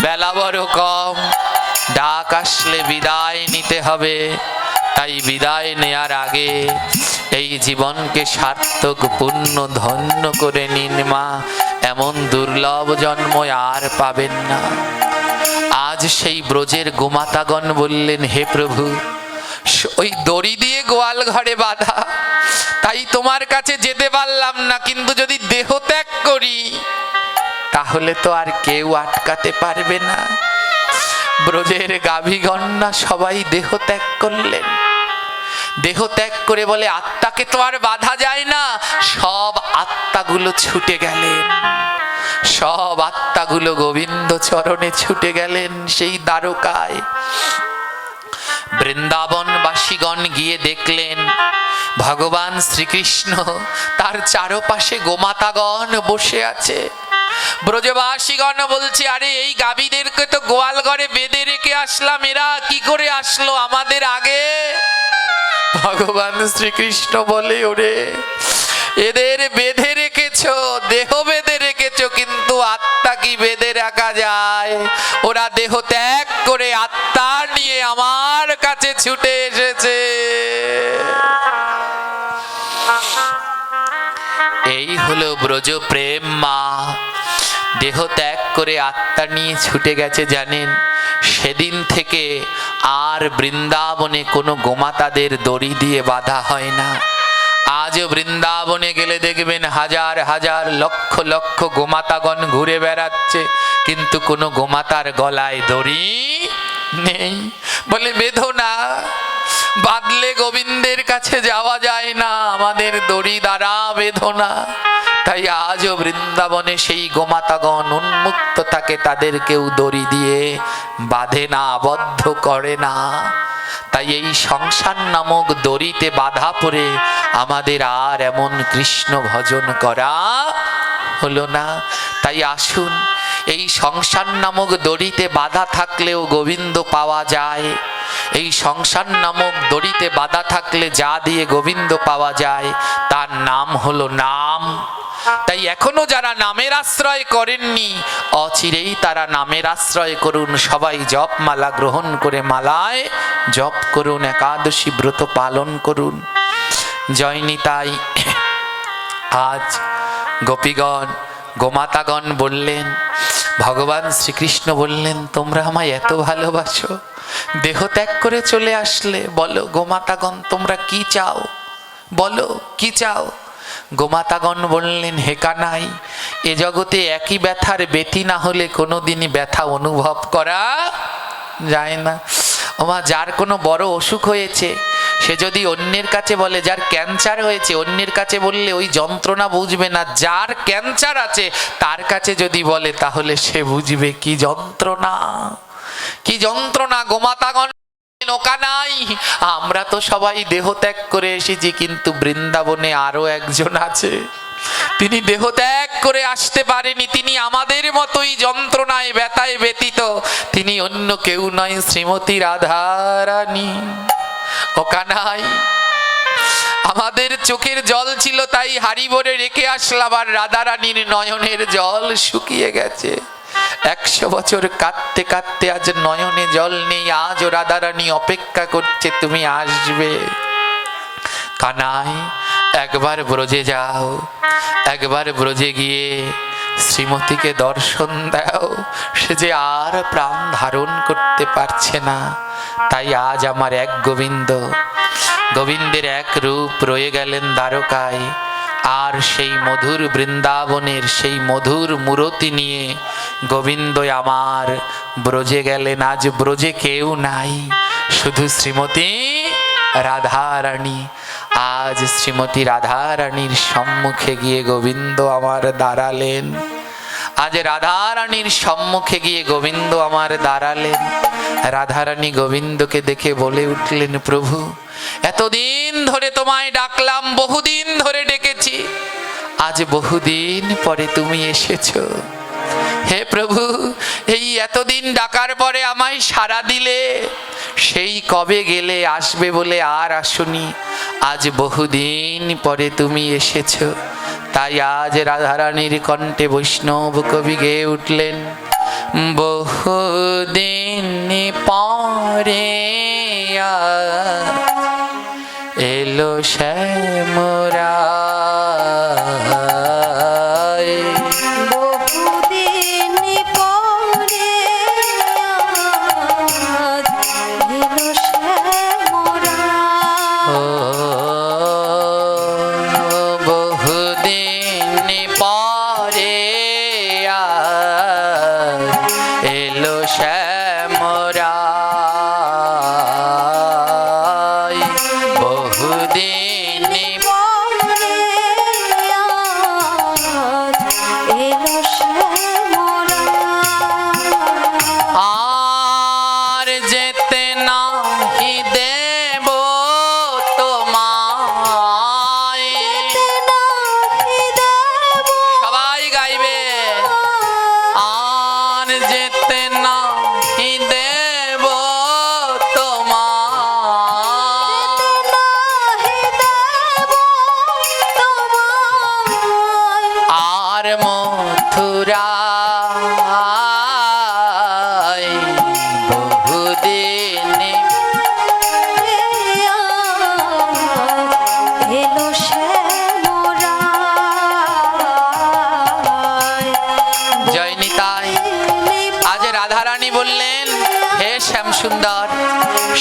বেলা বড় কম, ডাক আসলে বিদায় নিতে হবে। তাই বিদায় নেয়ার আগে এই জীবনকে সার্থক পূর্ণ ধন্য করে নিন মা। এমন দুর্লভ জন্ম আর পাবেন না। আজ সেই ব্রজের গোমাতাগণ বললেন, হে প্রভু, ওই দড়ি দিয়ে গোয়াল ঘরে বাঁধা, তাই তোমার কাছে যেতে পারলাম না, কিন্তু যদি দেহ ত্যাগ করি তাহলে তো আর কেউ আটকাতে পারবে না। ব্রজের গাভীগণনা সবাই দেহ ত্যাগ করলেন। দেহ ত্যাগ করে বলে, আত্মাকে তো আর বাধা যায় না। সব আত্মাগুলো ছুটে গেলেন, সব আত্মাগুলো গোবিন্দ চরণে ছুটে গেলেন সেই দ্বারকায়। বৃন্দাবনবাসীগণ গিয়ে দেখলেন ভগবান শ্রীকৃষ্ণ তার চারপাশে গোমাতাগণ বসে আছে। ব্রজবাসীগণ বলছে, আরে এই গাভীদেরকে তো গোয়াল ঘরে বেঁধে রেখে আসলাম, এরা কি করে আসলো আমাদের আগে? ভগবান শ্রীকৃষ্ণ বলে, ওরে এদের বেঁধে রেখেছো, দেহ বেঁধে রেখেছো, কিন্তু আত্মা কি বেঁধে রাখা যায়? ওরা দেহ ত্যাগ করে আত্মা নিয়ে আমার কাছে ছুটে এসেছে। এই হলো ব্রজ প্রেম মা। দেহ ত্যাগ করে আত্মা নিয়ে ছুটে গেছে। জানেন, সেদিন থেকে আর বৃন্দাবনে কোনো গোমাতাদের দড়ি দিয়ে বাঁধা হয় না। আজও বৃন্দাবনে গেলে দেখবেন হাজার হাজার লক্ষ লক্ষ গোমাতাগণ ঘুরে বেড়াচ্ছে, কিন্তু কোনো গোমাতার গলায় দড়ি নেই। বলে, বেঁধো না, বাঁধলে গোবিন্দের কাছে যাওয়া যায় না, আমাদের দড়ি দ্বারা বেঁধো না। তাই আজও বৃন্দাবনে সেই গোমাতাগণ উন্মুক্ত থাকে, তাদের কেউ দড়ি দিয়ে বাঁধে না, আবদ্ধ করে না। তাই এই সংসার নামক দড়িতে বাধা পড়ে আমাদের আর এমন কৃষ্ণ ভজন করা হলো না। তাই আসুন, এই সংসার নামক দড়িতে বাধা থাকলেও গোবিন্দ পাওয়া যায়। এই সংসার নামক দড়িতে বাধা থাকলে যা দিয়ে গোবিন্দ পাওয়া যায় তার নাম হলো নাম। তাই এখনো যারা নামের আশ্রয় করেননি, অচিরেই তারা নামের আশ্রয় করুন। সবাই জপ মালা গ্রহণ করে মালায় জপ করুন, একাদশী ব্রত পালন করুন। জয় নিতাই। আজ গোপীগণ গোমাতাগণ বললেন, ভগবান শ্রীকৃষ্ণ বললেন, তোমরা আমায় এত ভালোবাসো, দেহ ত্যাগ করে চলে আসলে, বলো গোমাতাগণ তোমরা কি চাও, বলো কি চাও। গোমাতাগণ বললেন, হে কানাই, এ জগতে একই ব্যথার ব্যথি না হলে কোনোদিনই ব্যথা অনুভব করা যায় না। ওমা, যার কোনো বড় অসুখ হয়েছে সে যদি অন্যের কাছে বলে, যার ক্যান্সার হয়েছে অন্যের কাছে বললে ওই যন্ত্রণা বুঝবে না, যার ক্যান্সার আছে তার কাছে যদি বলে তাহলে সে বুঝবে কি যন্ত্রণা, কি যন্ত্রণা। গোমাতাগণ নৌকা নাই, আমরা তো সবাই দেহ ত্যাগ করে এসেছি, কিন্তু বৃন্দাবনে আরো একজন আছে, তিনি দেহ ত্যাগ করে আসতে পারেনি, তিনি আমাদের মতোই যন্ত্রণায় ব্যথায় ব্যতীত, তিনি অন্য কেউ নয়, শ্রীমতী রাধারানী। ও কানাই, আমাদের চোখের জল ছিল তাই হাড়ি ভরে রেখে আসলাম, আর রাধারানীর নয়নের জল শুকিয়ে গেছে। 100 বছর কাঁদতে কাঁদতে আজ নয়নে জল নেই, আজও রাধারানী অপেক্ষা করছে তুমি আসবে। কানাই, একবার ব্রজে যাও, একবার ব্রজে গিয়ে শ্রীমতীকে দর্শন দাও, সে যে আর প্রাণ ধারণ করতে পারছে না। তাই আজ আমার এক গোবিন্দ, গোবিন্দের এক রূপ রয়ে গেলেন দ্বারকায়, আর সেই মধুর বৃন্দাবনের সেই মধুর মূরতি নিয়ে গোবিন্দ আমার ব্রজে গেলেন। আজ ব্রজে কেউ নাই, শুধু শ্রীমতী রাধারানী। আজ শ্রীমতী রাধারানীর সম্মুখে গিয়ে গোবিন্দ আমার দাঁড়ালেন। আজ রাধারানীর সম্মুখে গিয়ে গোবিন্দ আমার দাঁড়ালেন। রাধারানী গোবিন্দকে দেখে বলে উঠলেন, প্রভু এতদিন ধরে তোমায় ডাকলাম, বহুদিন ধরে ডেকেছি, আজ বহুদিন পরে তুমি এসেছো। হে প্রভু, এই এতদিন ডাকার পরে আমায় সাড়া দিলে, সেই কবে গেলে, আসবে বলে আর আসনি, আজ বহুদিন পরে তুমি এসেছো। তাই আজ রাধারানীর কণ্ঠে বৈষ্ণব কবি গেয়ে উঠলেন, বহুদিন পরে এলো শ্যামরা, বহুদিন পরে আজ এলো শ্যামরা। বহুদিন পরে এলো শ্যামরা, বহুদিন পরে আজ এলো শ্যামরা। আর যেতে নাহি দেব তোমায়, নাহি দেব সবাই গাইবে। আর যেতে নাহি দেব তোমায়, নাহি দেব তোমায়। আর মথুরায় বহুদিন এলো শ্যামরা। জয় নিতাই। আজ রাধারানী বললেন, হে শ্যামসুন্দর,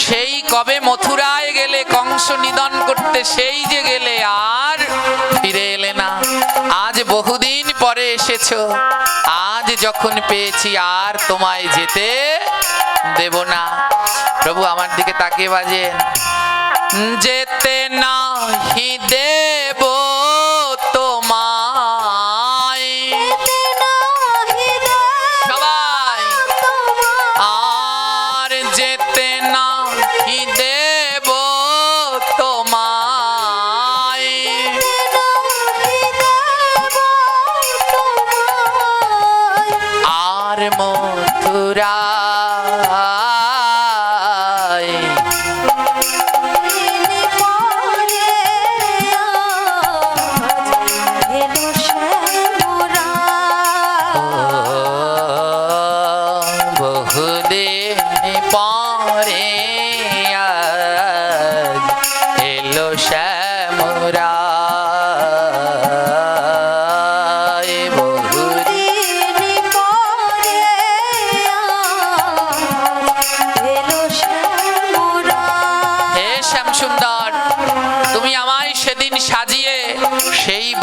সেই কবে মথুরায় গেলে কংস নিধন করতে, সেই যে গেলে আর ফিরে এলে না। আজ বহুদিন পরে এসেছো, আজ যখন পেয়েছি আর তোমায় যেতে দেব না। প্রভু আমার দিকে তাকিয়ে বাজেন, যেতে নাহি দেব তোমায়, নাহি দেব সবাই। তোমায়। আর যেতে নাহি দেব তোমায়, নাহি দেব তোমায়।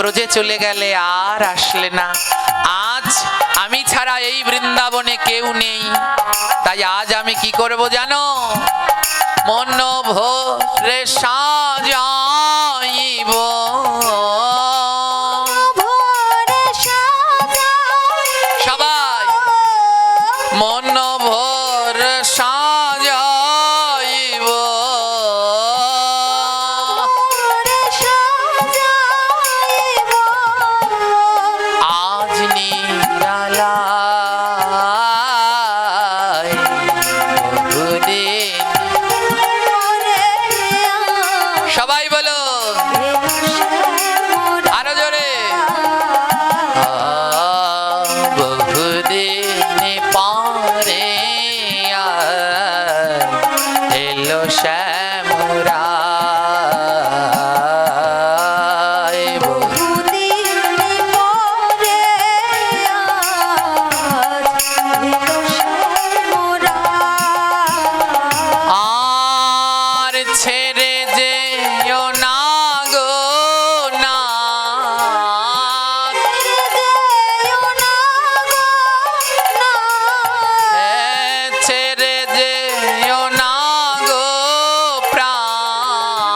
ব্রজে চলে গেলে আর আসলে না। আজ আমি ছাড়া এই বৃন্দাবনে কেউ নেই, তাই আজ আমি কি করব জানো? মন ভরে সাজাইব, ভরে সাজাইব, সবাই মন ভর সাজাইব, ভরে সাজাইব, আজ নিরালায় বহুদিন। সবাই বলো আরো জোরে। বহুদিন পরে এলো শ্যামরায়, বহুদিন পরে আজ এলো শ্যামরায়। আর ছেড়ে যেও না গো না, ছেড়ে যেও না গো প্রাণ,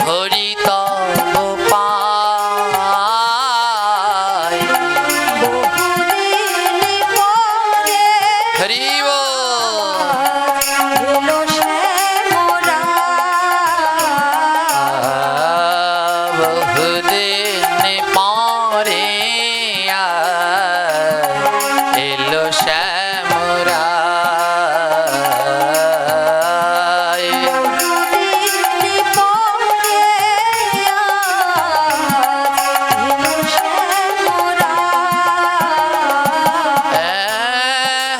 ধরি তব পায়, হরিব বহুদিন পরে এলো শ্যামরায়,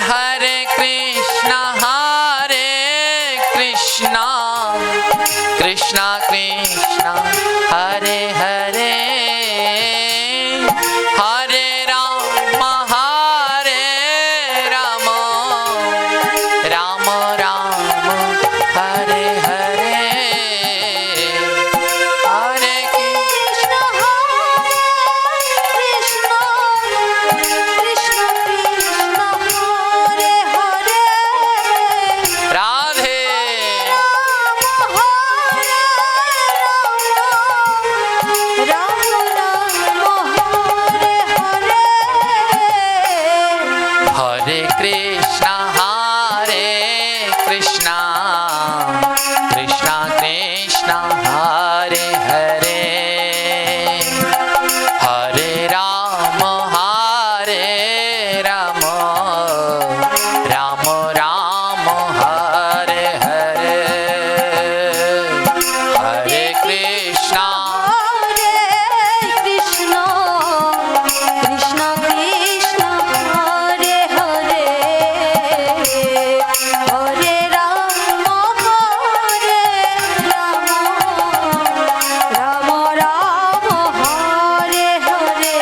হরে কৃষ্ণ কৃষ্ণ কৃষ্ণ হরে হরে, হরে রাম রাম রাম হরে হরে, হরে কৃষ্ণ রাধে হরে কৃষ্ণ কৃষ্ণ কৃষ্ণ হরে হরে, হরে রাম রাম রাম হরে হরে, হরে কৃষ্ণ কৃষ্ণ কৃষ্ণ কৃষ্ণ হরে হরে, হরে রাম রাম রাম হরে হরে,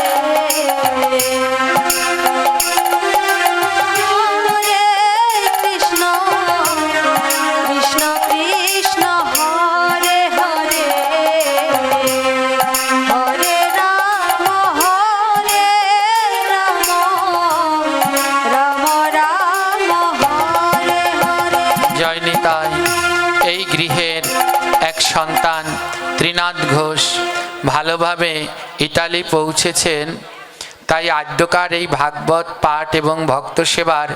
হরে কৃষ্ণ কৃষ্ণ কৃষ্ণ হরে হরে, হরে রাম রাম রাম হরে হরে। জয় নিতাই। এই গৃহের এক সন্তান ত্রিনাথ ঘোষ ভালোভাবে ইতালি পৌঁছেছেন, তাই আদ্যকার এই ভাগবত পাঠ এবং ভক্ত সেবার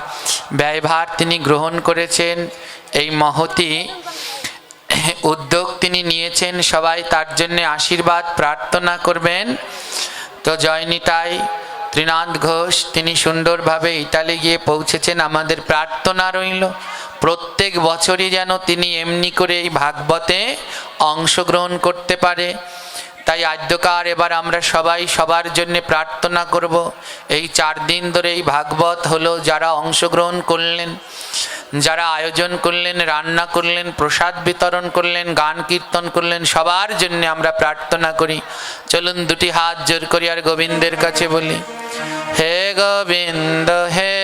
ব্যয়ভার তিনি গ্রহণ করেছেন। এই মহতি উদ্যোগ তিনি নিয়েছেন, সবাই তার জন্য আশীর্বাদ প্রার্থনা করবেন। তো জয় নিতাই। ত্রিনাথ ঘোষ তিনি সুন্দরভাবে ইতালি গিয়ে পৌঁছেছেন, আমাদের প্রার্থনা রইল প্রত্যেক বছরই যেন তিনি এমনি করে এই ভাগবতে অংশগ্রহণ করতে পারে। তাই আদ্যকার এবার আমরা সবাই সবার জন্য প্রার্থনা করব। এই 4 দিন ধরে এই ভাগবত হলো, যারা অংশগ্রহণ করলেন, যারা আয়োজন করলেন, রান্না করলেন, প্রসাদ বিতরণ করলেন, গান কীর্তন করলেন, সবার জন্য আমরা প্রার্থনা করি। চলুন দুটি হাত জোর করি আর গোবিন্দের কাছে বলি, হে গোবিন্দ হে